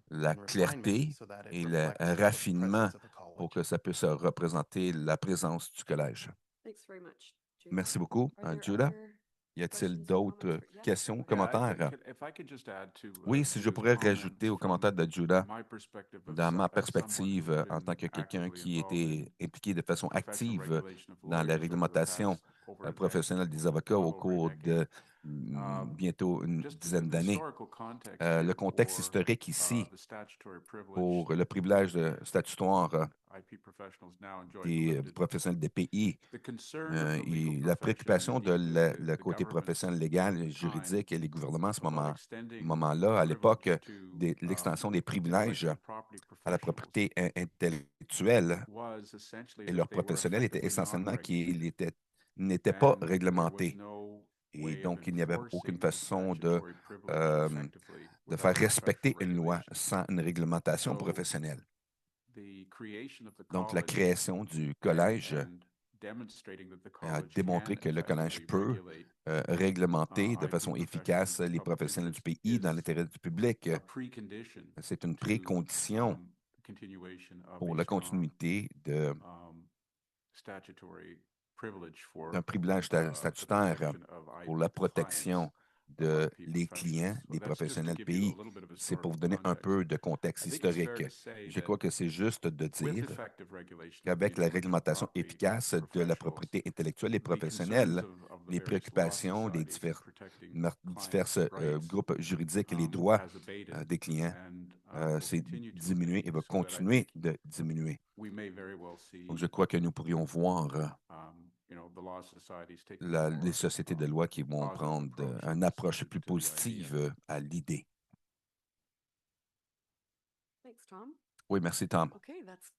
la and refinement clarté so that it et le reflects the raffinement presence of the pour college. que ça puisse représenter la présence du collège. Thanks very much, Judah. Merci beaucoup, Are there Judah. other Y a-t-il questions or d'autres comments for- yeah. questions ou Yeah, commentaires? if I could just add to, Oui, si je Judah's pourrais comments rajouter aux from commentaires de Judah, my perspective of dans ma as someone perspective who's en tant been que quelqu'un actively qui involved in était impliqué de façon professional active regulation of dans la lawyers over the réglementation past over a professionnelle des avocats well au over a cours decade. de bientôt une Just dizaine the d'années. historical context Le here contexte for, historique ici the statutory privilege pour le that privilège the statutoire IP professionals now enjoy des limited. professionnels des pays. The concern of the Et legal la profession préoccupation and de indeed le the côté government's professionnel légal, time juridique et les gouvernements à ce about extending moment-là, à the l'époque privilege to, l'extension des privilèges intellectual property à la professionals propriété intellectuelle was essentially et that leurs they were professionnels étaient effectively essentiellement qu'ils non-regulated. n'étaient pas And there was réglementés. no Et way of donc, il n'y avait aucune enforcing the façon statutory privilege euh, effectively de faire without respecter professional une loi regulation. sans une réglementation So, professionnelle. the creation of the Donc, la college création du collège and demonstrating that the a college démontré can que le collège effectively peut regulate réglementer de IP façon efficace professions' les public professionnels du interest pays dans is l'intérêt du public. a precondition C'est une to précondition continuation of pour a la strong continuité statutory privilege for d'un privilège the statutaire protection of pour IP la clients protection of de IP les professionals. clients So des that's just to professionnels give you a pays. little bit of C'est pour historical vous donner un context. peu de contexte I think it's fair historique. to say Je that crois que c'est juste de with dire effective regulation of the qu'avec la intellectual réglementation property efficace de la professionals, propriété intellectuelle et the concerns professionnelle, of the les various law préoccupations des societies in divers protecting divers clients' rights groupes juridiques et les droits has abated des clients, and will c'est continue to diminué et abate, va so that I continuer think de diminuer. we may very well see Donc, je crois que nous pourrions voir the law societies taking a les more, sociétés de loi qui vont positive prendre approach une approche plus to the idea. positive à l'idée. Thanks, Tom. Oui, merci, Tom. Okay, that's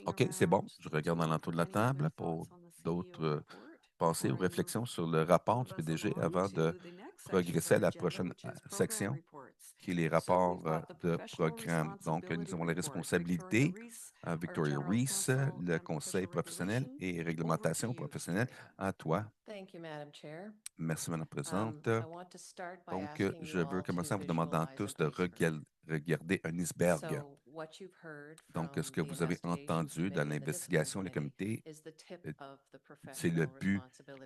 OK, c'est bon. Je regarde dans l'entour de la table pour d'autres pensées ou réflexions sur le rapport du PDG avant de progresser à la prochaine section, qui est les rapports de programme. Donc, nous avons les responsabilités. Victoria Reese, le conseil professionnel et réglementation professionnelle. À toi. Merci, Madame la Présidente. Donc, je veux commencer en vous demandant tous de regarder un iceberg. Donc, ce que vous avez entendu dans l'investigation, le comité, c'est le but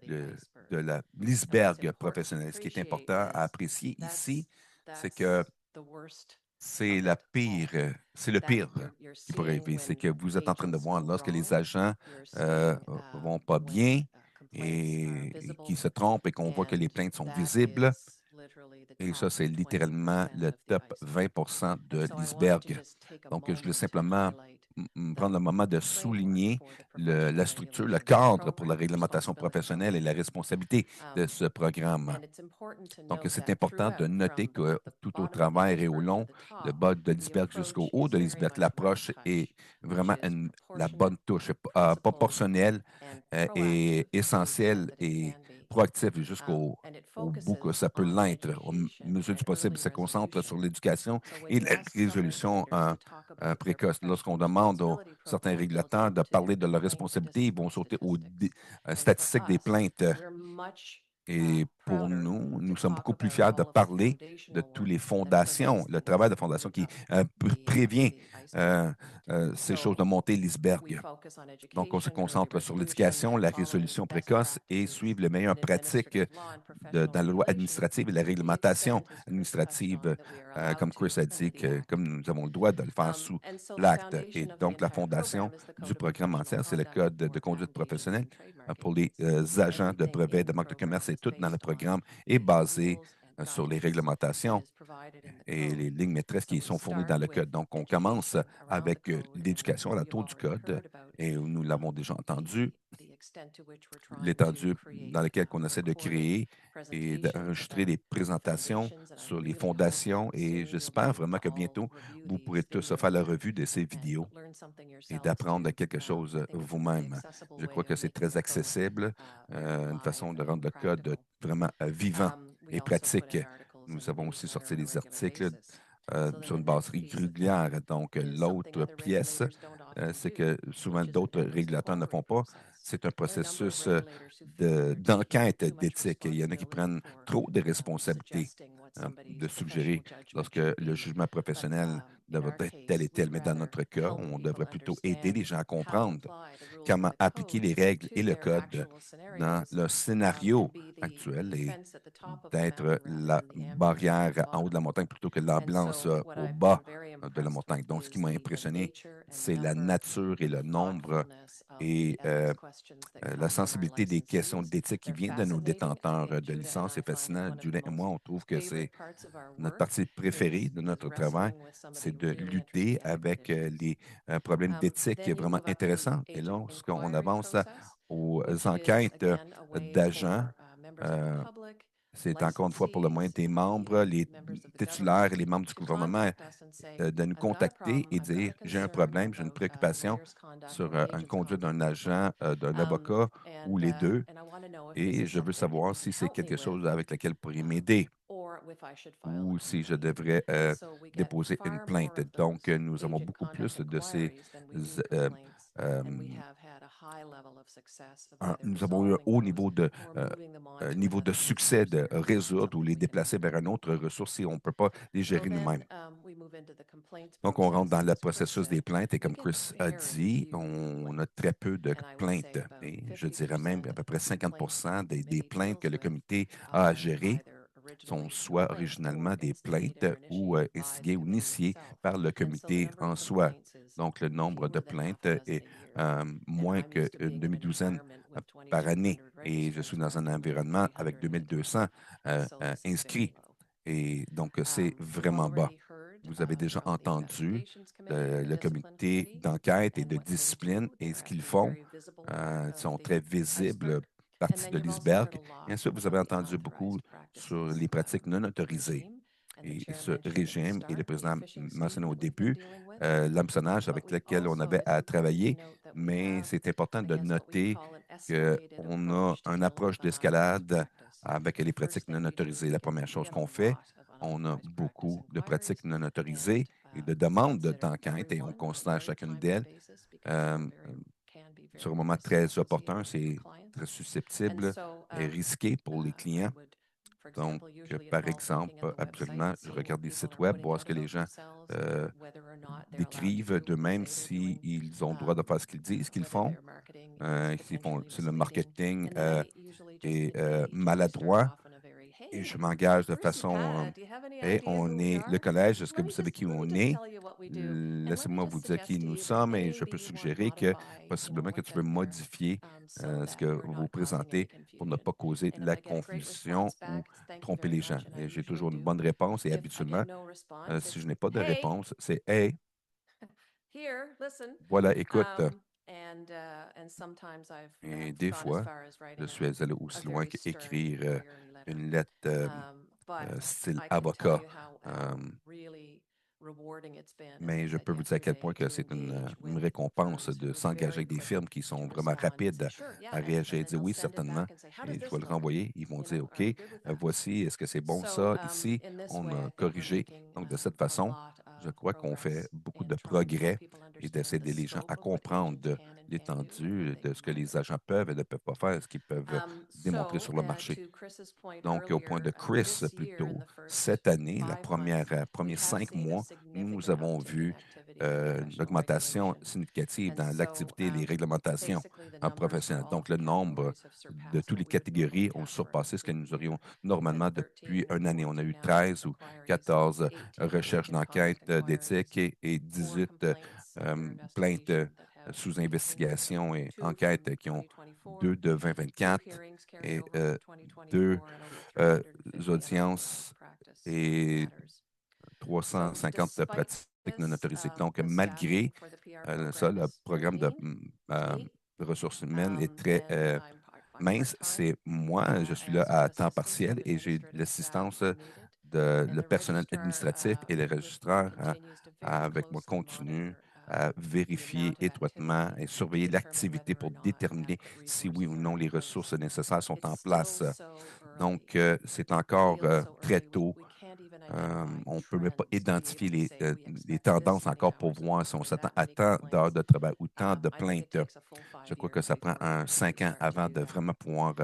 de l'iceberg professionnel. Ce qui est important à apprécier ici, c'est que c'est le pire qui pourrait arriver. C'est que vous êtes en train de voir lorsque les agents ne vont pas bien et qui se trompent et qu'on voit que les plaintes sont visibles. Et ça, c'est littéralement le top 20 de l'iceberg. Donc, je voulais simplement prendre le moment de souligner la structure, le cadre pour la réglementation professionnelle et la responsabilité de ce programme. Donc, c'est important de noter que tout au travers et au long, le bas de l'iceberg jusqu'au haut de l'iceberg, l'approche est vraiment la bonne touche, proportionnelle et essentielle et proactive jusqu'au bout que ça peut l'être. Au mesure du possible, ça concentre sur l'éducation et la résolution précoce. Lorsqu'on demande aux certains régulateurs de parler de leurs responsabilités, ils vont sauter aux statistiques des plaintes. Et pour nous, nous sommes beaucoup plus fiers de parler de toutes les fondations, le travail de fondation qui prévient ces choses de monter l'iceberg. Donc, on se concentre sur l'éducation, la résolution précoce et suivre les meilleures pratiques dans la loi administrative et la réglementation administrative, comme Chris a dit, comme nous avons le droit de le faire sous l'acte. Et donc, la fondation du programme entier, c'est le Code de conduite professionnelle pour les agents de brevets, de marque de commerce et tout dans le programme est basé sur les réglementations et les lignes maîtresses qui sont fournies dans le code. Donc, on commence avec l'éducation à la tour du code et nous l'avons déjà entendu, l'étendue dans laquelle on essaie de créer et d'enregistrer des présentations sur les fondations et j'espère vraiment que bientôt, vous pourrez tous faire la revue de ces vidéos et d'apprendre quelque chose vous-même. Je crois que c'est très accessible, une façon de rendre le code vraiment vivant et pratique. Nous avons aussi sorti des articles sur une base régulière. Donc, l'autre pièce, c'est que souvent d'autres régulateurs ne font pas. C'est un processus d'enquête d'éthique. Il y en a qui prennent trop de responsabilités de suggérer lorsque le jugement professionnel devrait être tel et tel. Mais dans notre cas, on devrait plutôt aider les gens à comprendre comment appliquer les règles et le code dans leur scénario actuel et d'être la barrière en haut de la montagne plutôt que l'ambulance au bas de la montagne. Donc, ce qui m'a impressionné, c'est la nature et le nombre et la sensibilité des questions d'éthique qui viennent de nos détenteurs de licence. C'est fascinant. Julien et moi, on trouve que c'est notre partie préférée de notre travail, c'est de lutter avec les problèmes d'éthique vraiment intéressants. Et lorsqu'on avance aux enquêtes d'agents, c'est encore une fois pour le moins des membres, les titulaires et les membres du gouvernement de nous contacter et dire j'ai un problème, j'ai une préoccupation sur une conduite d'un agent, d'un avocat ou les deux et je veux savoir si c'est quelque chose avec lequel vous pourriez m'aider ou si je devrais déposer une plainte. Donc, nous avons beaucoup plus de ces nous avons eu un haut niveau de succès de résoudre ou les déplacer vers une autre ressource si on ne peut pas les gérer nous-mêmes. Donc, on rentre dans le processus des plaintes et comme Chris a dit, on a très peu de plaintes. Et je dirais même à peu près 50 des plaintes que le comité a à gérer sont soit originalement des plaintes ou instigées ou initiées par le comité en soi. Donc, le nombre de plaintes est moins qu'une demi-douzaine par année. Et je suis dans un environnement avec 2200 inscrits. Et donc, c'est vraiment bas. Vous avez déjà entendu le comité d'enquête et de discipline et ce qu'ils font. Ils sont très visibles, partie de l'iceberg. Et ensuite, vous avez entendu beaucoup sur les pratiques non autorisées. Et ce régime, et le président mentionné au début, l'hameçonnage avec lequel on avait à travailler, mais c'est important de noter qu'on a une approche d'escalade avec les pratiques non autorisées. La première chose qu'on fait, on a beaucoup de pratiques non autorisées et de demandes d'enquête et on considère chacune d'elles sur un moment très opportun, c'est très susceptible et risqué pour les clients. Donc, par exemple, absolument, je regarde des sites web, voir ce que les gens décrivent d'eux-mêmes s'ils ont le droit de faire ce qu'ils disent qu'ils font. Si le marketing est maladroit, et je m'engage de façon. On est le collège, est-ce que vous savez qui on est? Laissez-moi vous dire qui nous sommes et je peux suggérer que possiblement que tu peux modifier ce que vous présentez pour ne pas causer la confusion ou tromper les gens. Et j'ai toujours une bonne réponse et habituellement, si je n'ai pas de réponse, c'est Hey, voilà, écoute. Et des fois, je suis allé aussi loin qu'écrire une lettre style avocat. Mais je peux vous dire à quel point que c'est une récompense de s'engager avec des firmes qui sont vraiment rapides à réagir et dire oui, certainement. Et je vais le renvoyer. Ils vont dire OK, voici, est-ce que c'est bon ça? Ici, on a corrigé. Donc, de cette façon, je crois qu'on fait beaucoup de progrès et d'aider les gens à comprendre l'étendue de ce que les agents peuvent et ne peuvent pas faire, ce qu'ils peuvent démontrer sur le marché. Donc, au point de Chris, plutôt, cette année, premiers 5 mois, nous avons vu une augmentation significative dans l'activité et les réglementations professionnelles. Donc, le nombre de toutes les catégories ont surpassé ce que nous aurions normalement depuis une année. On a eu 13 ou 14 recherches d'enquête d'éthique et 18 plaintes sous investigation et enquêtes qui ont 2 de 2024 et 2 audiences et 350 pratiques non autorisées. Donc, malgré ça, le programme de ressources humaines est très mince. C'est moi, je suis là à temps partiel et j'ai l'assistance de le personnel administratif et les registraires avec moi continue à vérifier étroitement et surveiller l'activité pour déterminer si oui ou non les ressources nécessaires sont en place. Donc, c'est encore très tôt. On ne peut même pas identifier les tendances encore pour voir si on s'attend à tant d'heures de travail ou tant de plaintes. Je crois que ça prend 5 ans avant de vraiment pouvoir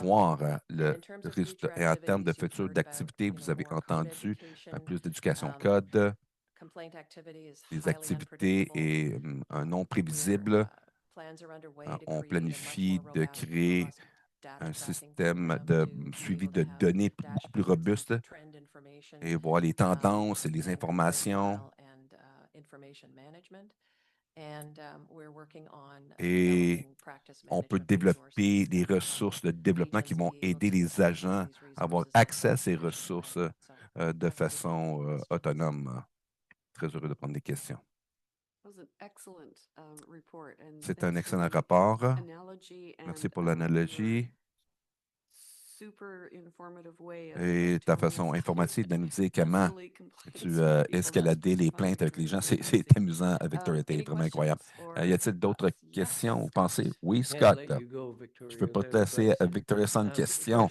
voir le résultat. Et en termes de futur d'activité, vous avez entendu plus d'éducation code, des activités et un nom prévisible. On planifie de créer un système de suivi de données beaucoup plus robuste et voir les tendances et les informations. Et on peut développer des ressources de développement qui vont aider les agents à avoir accès à ces ressources de façon autonome. Très heureux de prendre des questions. C'est un excellent rapport. Merci pour l'analogie. Et ta façon informative de nous dire comment tu as escaladé les plaintes avec les gens, c'est amusant, Victoria, c'était vraiment incroyable. Y a-t-il d'autres questions ou pensées? Oui, Scott. Je ne peux pas te laisser, Victoria, sans une question.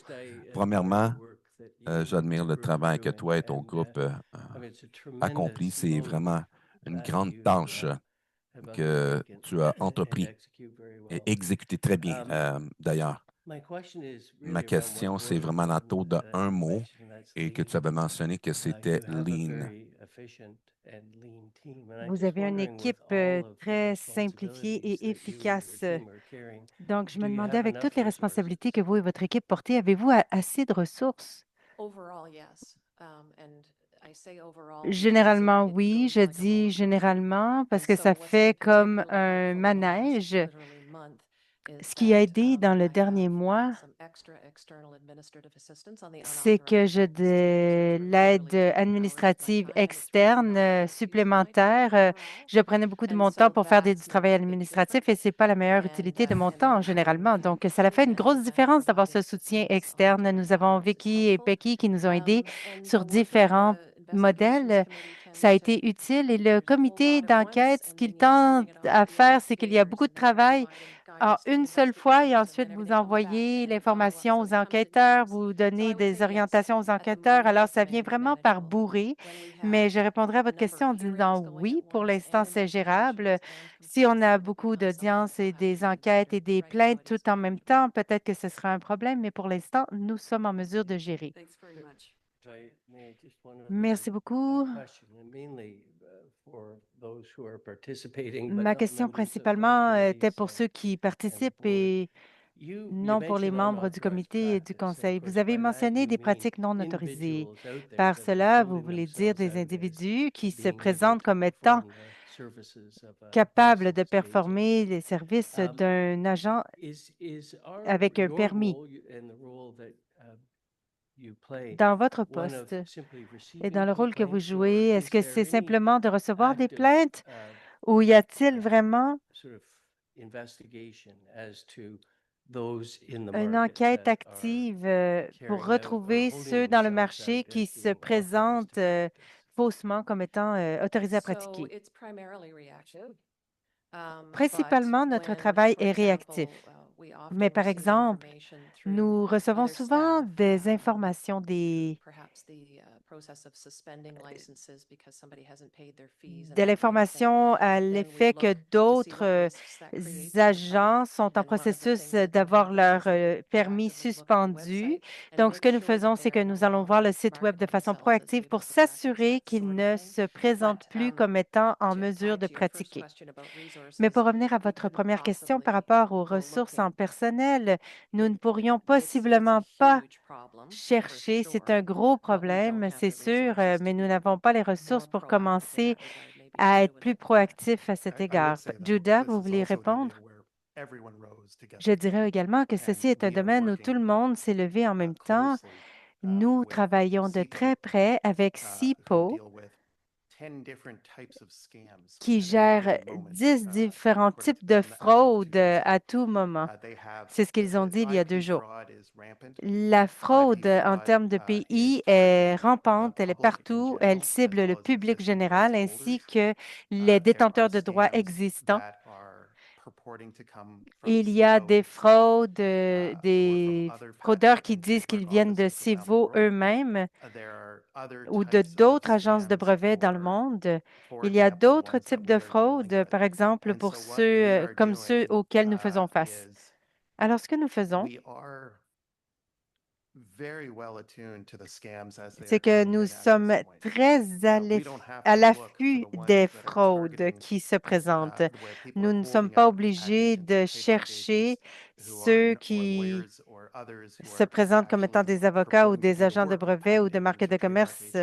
Premièrement, j'admire le travail que toi et ton groupe accompli. C'est vraiment une grande tâche que tu as entrepris et exécuté très bien, d'ailleurs. Ma question, c'est vraiment l'entour d'un mot et que tu avais mentionné que c'était lean. Vous avez une équipe très simplifiée et efficace. Donc, je me demandais, avec toutes les responsabilités que vous et votre équipe portez, avez-vous assez de ressources? Généralement, oui. Je dis généralement parce que ça fait comme un manège. Ce qui a aidé dans le dernier mois, c'est que j'ai de l'aide administrative externe supplémentaire. Je prenais beaucoup de mon temps pour faire du travail administratif et ce n'est pas la meilleure utilité de mon temps généralement. Donc, ça a fait une grosse différence d'avoir ce soutien externe. Nous avons Vicky et Becky qui nous ont aidés sur différents modèle, ça a été utile. Et le comité d'enquête, ce qu'il tente à faire, c'est qu'il y a beaucoup de travail en une seule fois et ensuite vous envoyez l'information aux enquêteurs, vous donnez des orientations aux enquêteurs. Alors, ça vient vraiment par bourrée, mais je répondrai à votre question en disant oui, pour l'instant, c'est gérable. Si on a beaucoup d'audiences et des enquêtes et des plaintes tout en même temps, peut-être que ce sera un problème, mais pour l'instant, nous sommes en mesure de gérer. Merci beaucoup. Ma question principalement était pour ceux qui participent et non pour les membres du comité et du conseil. Vous avez mentionné des pratiques non autorisées. Par cela, vous voulez dire des individus qui se présentent comme étant capables de performer les services d'un agent avec un permis. Dans votre poste et dans le rôle que vous jouez, est-ce que c'est simplement de recevoir des plaintes ou y a-t-il vraiment une enquête active pour retrouver ceux dans le marché qui se présentent faussement comme étant autorisés à pratiquer? Principalement, notre travail est réactif. Mais par exemple, nous recevons souvent des informations de l'information à l'effet que d'autres agents sont en processus d'avoir leur permis suspendu. Donc, ce que nous faisons, c'est que nous allons voir le site Web de façon proactive pour s'assurer qu'il ne se présente plus comme étant en mesure de pratiquer. Mais pour revenir à votre première question par rapport aux ressources en personnel, nous ne pourrions possiblement pas chercher. C'est un gros problème, c'est sûr, mais nous n'avons pas les ressources pour commencer à être plus proactifs à cet égard. Judah, vous voulez répondre? Je dirais également que ceci est un domaine où tout le monde s'est levé en même temps. Nous travaillons de très près avec CIPO, qui gère 10 différents types de fraudes à tout moment. C'est ce qu'ils ont dit il y a 2 jours. La fraude en termes de pays est rampante, elle est partout, elle cible le public général ainsi que les détenteurs de droits existants. Il y a des fraudes, des fraudeurs qui disent qu'ils viennent de Civo eux-mêmes ou de d'autres agences de brevets dans le monde. Il y a d'autres types de fraudes, par exemple pour ceux comme ceux auxquels nous faisons face. Alors, ce que nous faisons, c'est que nous sommes très à l'affût des fraudes qui se présentent. Nous ne sommes pas obligés de chercher ceux qui se présentent comme étant des avocats ou des agents de brevets ou de marques de commerce.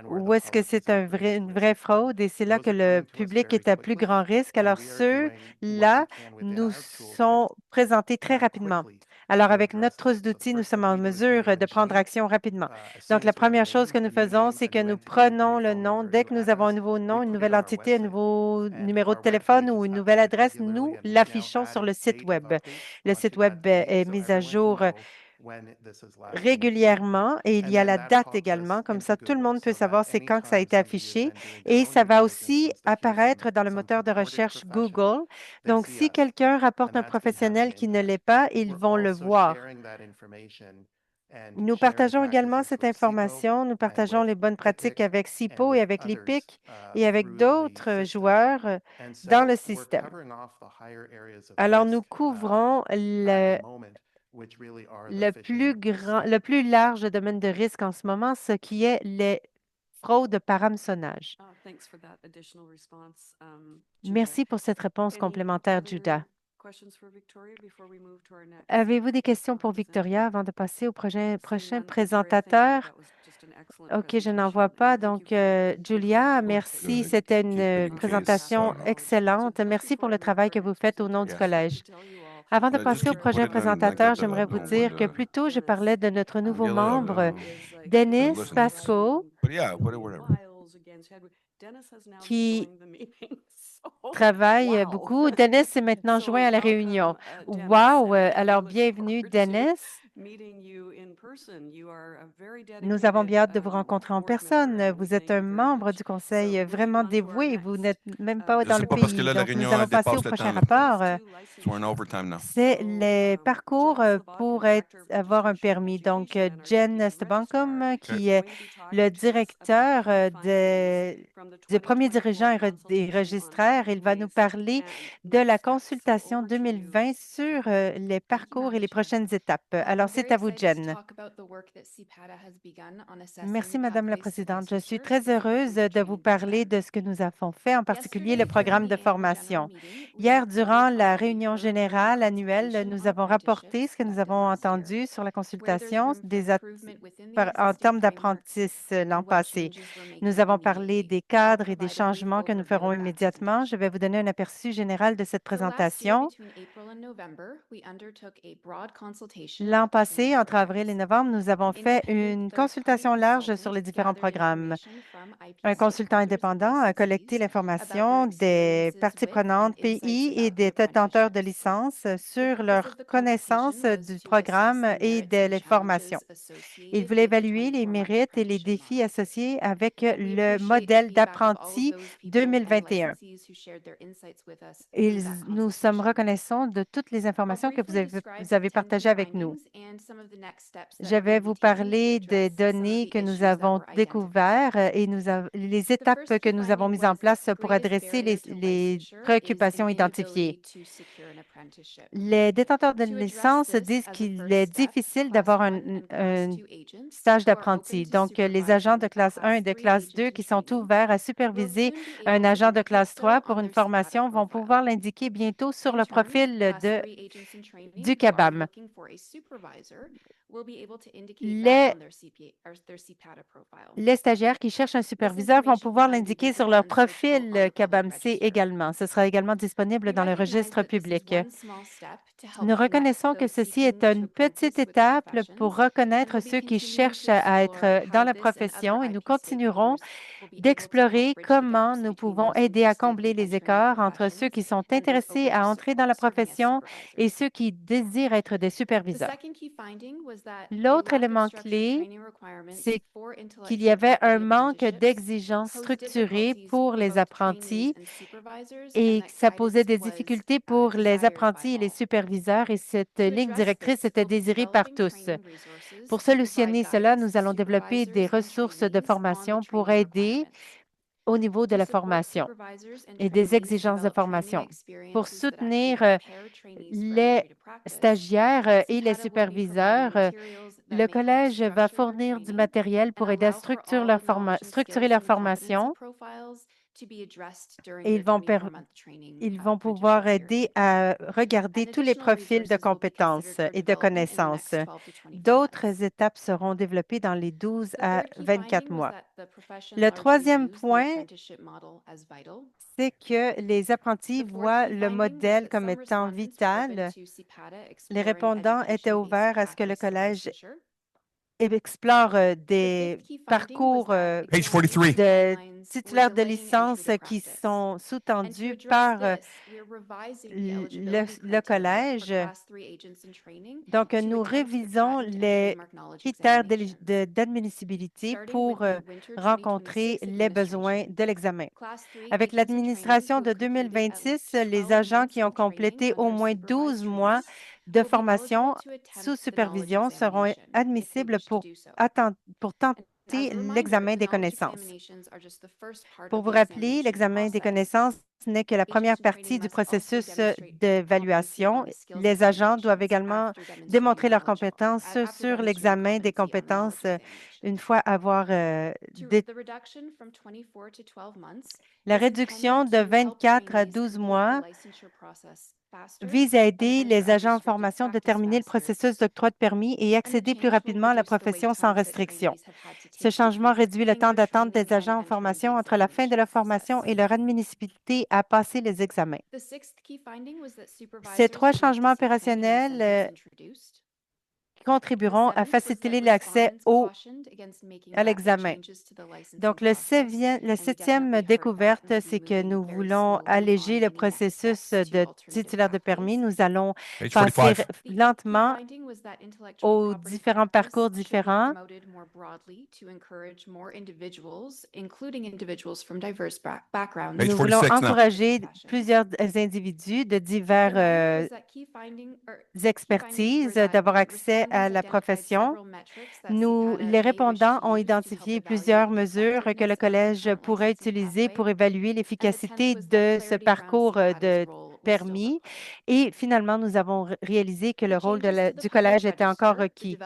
Ou est-ce que c'est une vraie fraude et c'est là que le public est à plus grand risque? Alors, ceux-là nous sont présentés très rapidement. Alors, avec notre trousse d'outils, nous sommes en mesure de prendre action rapidement. Donc, la première chose que nous faisons, c'est que nous prenons le nom. Dès que nous avons un nouveau nom, une nouvelle entité, un nouveau numéro de téléphone ou une nouvelle adresse, nous l'affichons sur le site Web. Le site Web est mis à jour régulièrement et il y a la date également. Comme ça, tout le monde peut savoir c'est quand que ça a été affiché et ça va aussi apparaître dans le moteur de recherche Google. Donc, si quelqu'un rapporte un professionnel qui ne l'est pas, ils vont le voir. Nous partageons également cette information. Nous partageons les bonnes pratiques avec CIPO et avec l'EPIC et avec d'autres joueurs dans le système. Alors, nous couvrons le plus large domaine de risque en ce moment, ce qui est les fraudes par hameçonnage. Merci pour cette réponse complémentaire, Judah. Avez-vous des questions pour Victoria avant de passer au prochain présentateur? OK, je n'en vois pas. Donc, Julia, merci. C'était une présentation excellente. Merci pour le travail que vous faites au nom du collège. Avant de passer au prochain présentateur, j'aimerais vous dire que plus tôt, je parlais de notre nouveau membre, Denis Pasco, qui travaille beaucoup. Dennis est maintenant joint à la réunion. Wow! Alors, bienvenue, Dennis. Nous avons bien hâte de vous rencontrer en personne. Vous êtes un membre du Conseil vraiment dévoué. Vous n'êtes même pas Je ne dans sais le pas parce que pays. là, la Donc, nous réunion allons passer au dépasse le prochain temps. Là. rapport. C'est un overtime now. C'est les parcours pour avoir un permis. Donc, Jen Stebankum, qui est le directeur du premier dirigeant et registraire, il va nous parler de la consultation 2020 sur les parcours et les prochaines étapes. Alors, c'est à vous, Jen. Merci, Madame la Présidente. Je suis très heureuse de vous parler de ce que nous avons fait, en particulier le programme de formation. Hier, durant la réunion générale annuelle, nous avons rapporté ce que nous avons entendu sur la consultation en termes d'apprentis l'an passé. Nous avons parlé des cadres et des changements que nous ferons immédiatement. Je vais vous donner un aperçu général de cette présentation. L'an passé, entre avril et novembre, nous avons fait une consultation large sur les différents programmes. Un consultant indépendant a collecté l'information des parties prenantes, pays et des détenteurs de licences sur leur connaissance du programme et des formations. Il voulait évaluer les mérites et les défis associés avec le modèle d'apprenti 2021. Nous sommes reconnaissants de toutes les informations que vous avez partagées avec nous. Je vais vous parler des données que nous avons découvertes et les étapes que nous avons mises en place pour adresser les préoccupations identifiées. Les détenteurs de licence disent qu'il est difficile d'avoir un stage d'apprenti. Donc, les agents de classe 1 et de classe 2 qui sont ouverts à superviser un agent de classe 3 pour une formation vont pouvoir l'indiquer bientôt sur le profil du CABAM. Les stagiaires qui cherchent un superviseur vont pouvoir l'indiquer sur leur profil CABAM-C également. Ce sera également disponible dans le registre public. Nous reconnaissons que ceci est une petite étape pour reconnaître ceux qui cherchent à être dans la profession et nous continuerons d'explorer comment nous pouvons aider à combler les écarts entre ceux qui sont intéressés à entrer dans la profession et ceux qui désirent être des superviseurs. L'autre élément clé, c'est qu'il y avait un manque d'exigences structurées pour les apprentis et que ça posait des difficultés pour les apprentis et les superviseurs et cette ligne directrice était désirée par tous. Pour solutionner cela, nous allons développer des ressources de formation pour aider au niveau de la formation et des exigences de formation. Pour soutenir les stagiaires et les superviseurs, le Collège va fournir du matériel pour aider à structurer leur formation et ils vont pouvoir aider à regarder tous les profils de compétences et de connaissances. D'autres étapes seront développées dans les 12 à 24 mois. Le troisième point, c'est que les apprentis voient le modèle comme étant vital. Les répondants étaient ouverts à ce que le Collège explore des parcours Page 43. de titulaires de licence qui sont sous-tendus par le Collège. Donc, nous révisons les critères d'admissibilité pour rencontrer les besoins de l'examen. Avec l'administration de 2026, les agents qui ont complété au moins 12 mois de formation sous supervision seront admissibles pour tenter l'examen des connaissances. Pour vous rappeler, l'examen des connaissances n'est que la première partie du processus d'évaluation. Les agents doivent également démontrer leurs compétences sur l'examen des compétences une fois avoir la réduction de 24 à 12 mois vise à aider les agents en formation de terminer le processus d'octroi de permis et accéder plus rapidement à la profession sans restriction. Ce changement réduit le temps d'attente des agents en formation entre la fin de leur formation et leur admissibilité à passer les examens. Ces trois changements opérationnels contribueront à faciliter l'accès à l'examen. Donc, le septième découverte, c'est que nous voulons alléger le processus de titulaire de permis. Nous allons Page passer 45. lentement aux différents parcours différents. Page Nous voulons 46 now. encourager plusieurs individus de divers expertises d'avoir accès à la profession. Les répondants ont identifié plusieurs mesures que le collège pourrait utiliser pour évaluer l'efficacité de ce parcours de permis. Et finalement, nous avons réalisé que le rôle du collège était encore requis.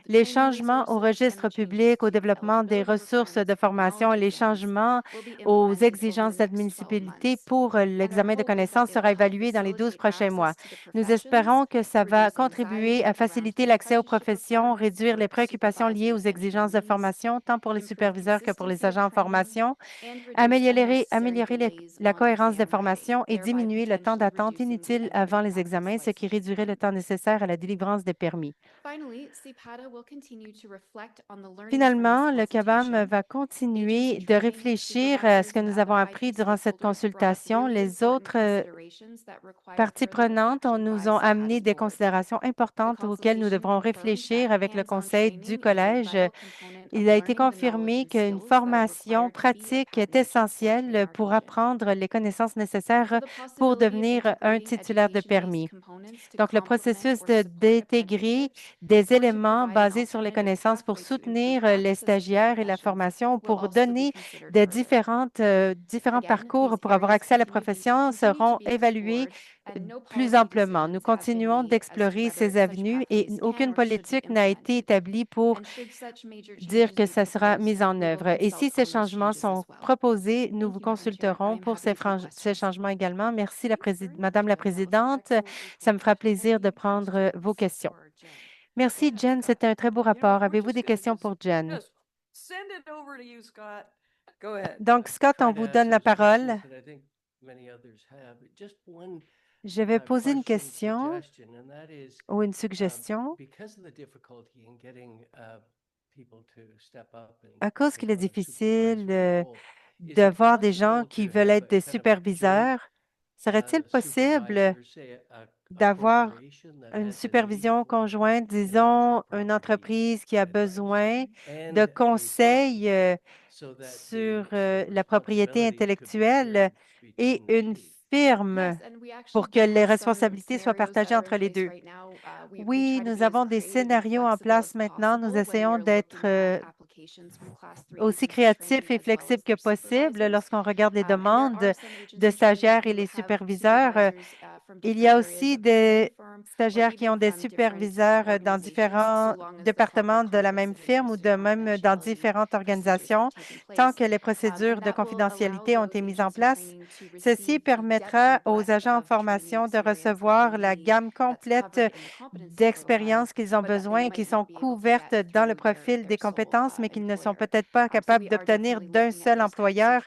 Les changements au registre public, au développement des ressources de formation et les changements aux exigences d'admissibilité pour l'examen de connaissances sera évalué dans les 12 prochains mois. Nous espérons que ça va contribuer à faciliter l'accès aux professions, réduire les préoccupations liées aux exigences de formation, tant pour les superviseurs que pour les agents en formation, améliorer la cohérence des formations et diminuer le temps d'attente inutile avant les examens, ce qui réduirait le temps nécessaire à la délivrance des permis. Finalement, le CABAM va continuer de réfléchir à ce que nous avons appris durant cette consultation. Les autres parties prenantes nous ont amené des considérations importantes auxquelles nous devrons réfléchir avec le conseil du collège. Il a été confirmé qu'une formation pratique est essentielle pour apprendre les connaissances nécessaires pour devenir un titulaire de permis. Donc, le processus d'intégrer des éléments basés sur les connaissances pour soutenir les stagiaires et la formation, pour donner des différents parcours pour avoir accès à la profession seront évalués plus amplement. Nous continuons d'explorer ces avenues et aucune politique n'a été établie pour dire que ça sera mis en œuvre. Et si ces changements sont proposés, nous vous consulterons pour ces changements également. Merci, Madame la Présidente. Ça me fera plaisir de prendre vos questions. Merci, Jen. C'était un très beau rapport. Avez-vous des questions pour Jen? Donc, Scott, on vous donne la parole. Je vais poser une question ou une suggestion. À cause qu'il est difficile de voir des gens qui veulent être des superviseurs, serait-il possible d'avoir une supervision conjointe, disons, une entreprise qui a besoin de conseils sur la propriété intellectuelle et une firme pour que les responsabilités soient partagées entre les deux? Oui, nous avons des scénarios en place maintenant. Nous essayons d'être aussi créatifs et flexibles que possible lorsqu'on regarde les demandes de stagiaires et les superviseurs. Il y a aussi des stagiaires qui ont des superviseurs dans différents départements de la même firme ou même dans différentes organisations. Tant que les procédures de confidentialité ont été mises en place, ceci permettra aux agents en formation de recevoir la gamme complète d'expériences qu'ils ont besoin et qui sont couvertes dans le profil des compétences, mais qu'ils ne sont peut-être pas capables d'obtenir d'un seul employeur.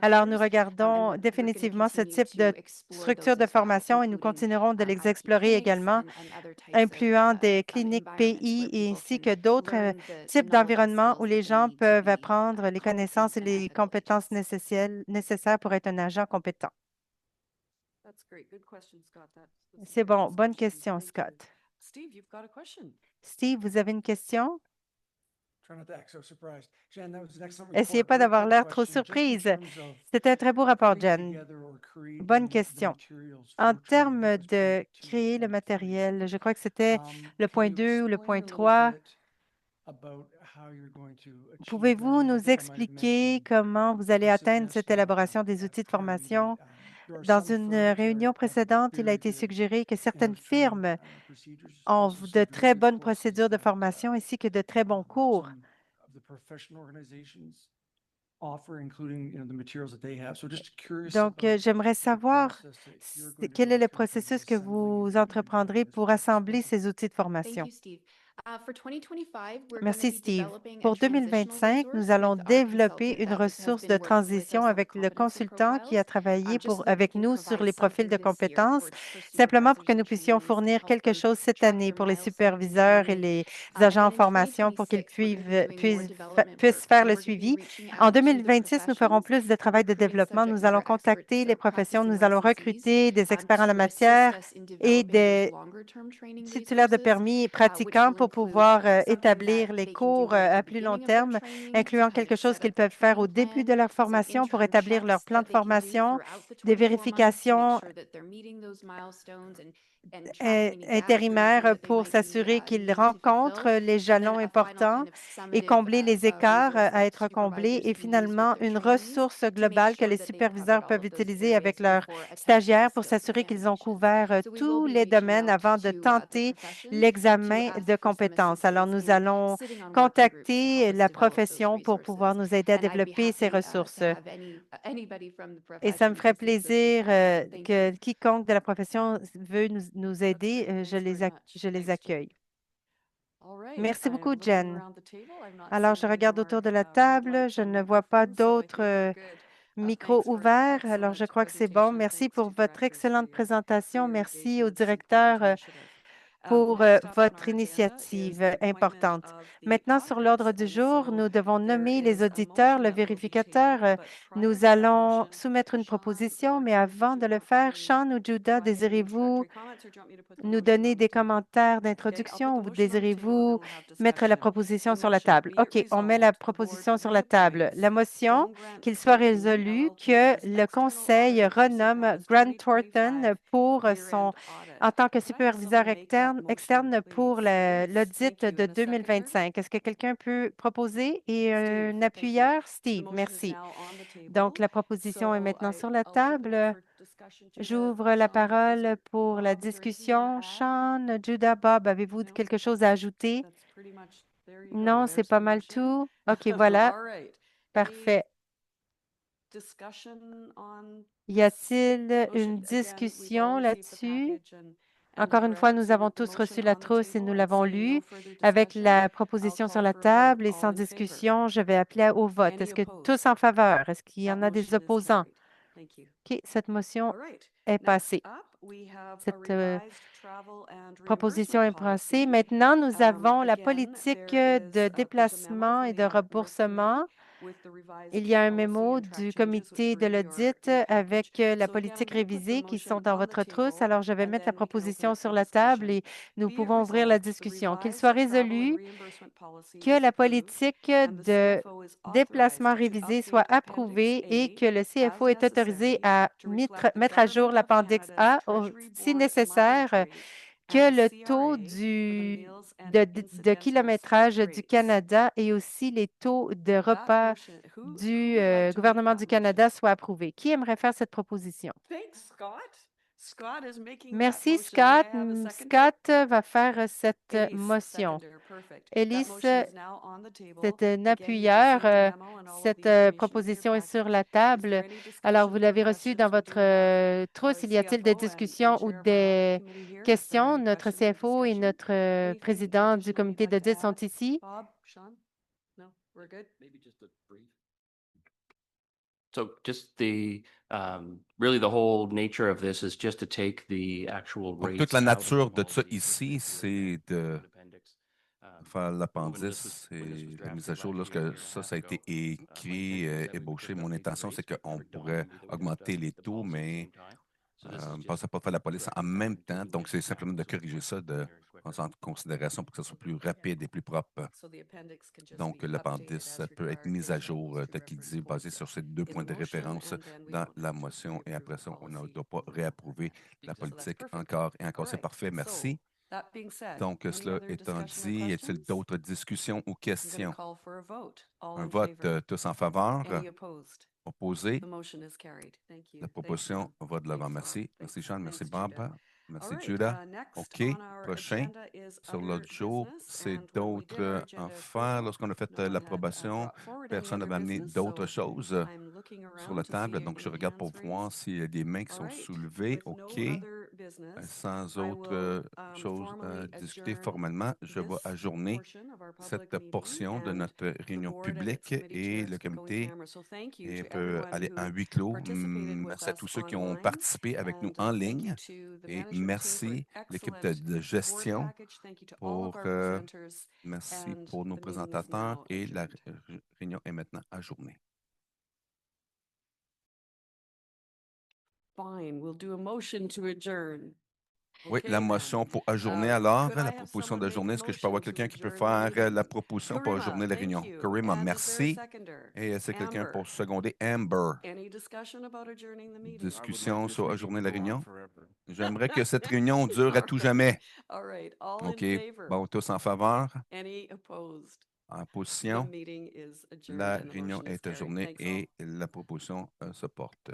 Alors, nous regardons définitivement ce type de structure de formation et nous continuerons de les explorer également, incluant des cliniques pays ainsi que d'autres types d'environnements où les gens peuvent apprendre les connaissances et les compétences nécessaires pour être un agent compétent. C'est bon. Bonne question, Scott. Steve, vous avez une question? Essayez pas d'avoir l'air trop surprise. C'était un très beau rapport, Jen. Bonne question. En termes de créer le matériel, je crois que c'était le point 2 ou le point 3. Pouvez-vous nous expliquer comment vous allez atteindre cette élaboration des outils de formation? Dans une réunion précédente, il a été suggéré que certaines firmes ont de très bonnes procédures de formation ainsi que de très bons cours. Donc, j'aimerais savoir quel est le processus que vous entreprendrez pour assembler ces outils de formation. Merci, Steve. Pour 2025, nous allons développer une ressource de transition avec le consultant qui a travaillé avec nous sur les profils de compétences, simplement pour que nous puissions fournir quelque chose cette année pour les superviseurs et les agents en formation pour qu'ils puissent faire le suivi. En 2026, nous ferons plus de travail de développement. Nous allons contacter les professions, nous allons recruter des experts en la matière et des titulaires de permis pratiquants pour pouvoir établir les cours à plus long terme, incluant quelque chose qu'ils peuvent faire au début de leur formation pour établir leur plan de formation, des vérifications intérimaires pour s'assurer qu'ils rencontrent les jalons importants et combler les écarts à être comblés, et finalement une ressource globale que les superviseurs peuvent utiliser avec leurs stagiaires pour s'assurer qu'ils ont couvert tous les domaines avant de tenter l'examen de compétences. Alors, nous allons contacter la profession pour pouvoir nous aider à développer ces ressources. Et ça me ferait plaisir que quiconque de la profession veut nous aider, je les accueille. Merci beaucoup, Jen. Alors, je regarde autour de la table. Je ne vois pas d'autres micros ouverts. Alors, je crois que c'est bon. Merci pour votre excellente présentation. Merci au directeur pour votre initiative importante. Maintenant, sur l'ordre du jour, nous devons nommer les auditeurs, le vérificateur. Nous allons soumettre une proposition, mais avant de le faire, Sean ou Judah, désirez-vous nous donner des commentaires d'introduction ou désirez-vous mettre la proposition sur la table? OK, on met la proposition sur la table. La motion, qu'il soit résolu que le Conseil renomme Grant Thornton en tant que superviseur externe pour l'audit de 2025. Est-ce que quelqu'un peut proposer? Et un appuyeur? Steve, merci. Donc, la proposition est maintenant sur la table. J'ouvre la parole pour la discussion. Sean, Judah, Bob, avez-vous quelque chose à ajouter? Non, c'est pas mal tout. OK, voilà. Parfait. Y a-t-il une discussion là-dessus? Encore une fois, nous avons tous reçu la trousse et nous l'avons lue avec la proposition sur la table et sans discussion, je vais appeler au vote. Est-ce que tous en faveur? Est-ce qu'il y en a des opposants? OK, cette motion est passée. Cette proposition est passée. Maintenant, nous avons la politique de déplacement et de remboursement. Il y a un mémo du comité de l'audit avec la politique révisée qui sont dans votre trousse. Alors, je vais mettre la proposition sur la table et nous pouvons ouvrir la discussion. Qu'il soit résolu que la politique de déplacement révisée soit approuvée et que le CFO est autorisé à mettre à jour l'appendice A, si nécessaire, que le taux de kilométrage du Canada et aussi les taux de repas du gouvernement du Canada soient approuvés. Qui aimerait faire cette proposition? Merci, Scott. Scott va faire cette motion. Elise, c'est un appuyeur. Cette proposition est sur la table. Alors, vous l'avez reçue dans votre trousse. Y a-t-il des discussions ou des questions? Notre CFO et notre président du comité d'audit sont ici. So just really the whole nature of this is just to take the actual Donc, rates toute la out of the nature de ça Mobility ici, c'est de faire l'appendice et la mise à jour. Lorsque ça a été écrit, ébauché, mon intention, c'est qu'on pourrait augmenter les taux, mais on ne pensait pas faire la police en même temps. Donc, c'est simplement de corriger ça, de prendre en considération pour que ce soit plus rapide et plus propre. Donc, l'appendice peut être mis à jour, tel qu'il dit, basé sur ces deux points de référence dans la motion. Et après ça, on ne doit pas réapprouver la politique encore et encore. C'est parfait. Merci. Donc, cela étant dit, y a-t-il d'autres discussions ou questions? Un vote, tous en faveur? Opposé? La proposition va de l'avant. Merci. Merci, Sean. Merci, Bob. Merci, Judah. OK. Prochain sur l'autre jour, c'est d'autres affaires. Lorsqu'on a fait l'approbation, personne n'avait amené d'autres choses sur la table. Donc, je regarde pour voir s'il y a des mains qui sont soulevées. OK. Sans autre chose à discuter formellement, je vais ajourner cette portion de notre réunion publique et le comité peut aller en huis clos. Merci à tous ceux qui ont participé avec nous en ligne et merci l'équipe de gestion merci pour nos présentateurs et la réunion est maintenant ajournée. Fine, we'll do a motion to adjourn. Oui, Okay, la then. motion pour ajourner alors, could I la have proposition someone make a d'ajourner. Est-ce que je peux avoir motion to quelqu'un qui peut adjourn the faire meeting? la proposition pour ajourner la Karima, réunion? thank you. Karima, And is there a merci. seconder? Et est-ce que quelqu'un Amber. pour seconder? Amber. Any discussion about adjourning the meeting? Discussion sur ajourner la réunion. Forever. J'aimerais que cette réunion dure à tout jamais. All right, all in OK. favor? Bon, tous en faveur? Any opposed? En The position? meeting is adjourned La and the réunion motion is est carried. ajournée Thanks all. et la proposition se porte.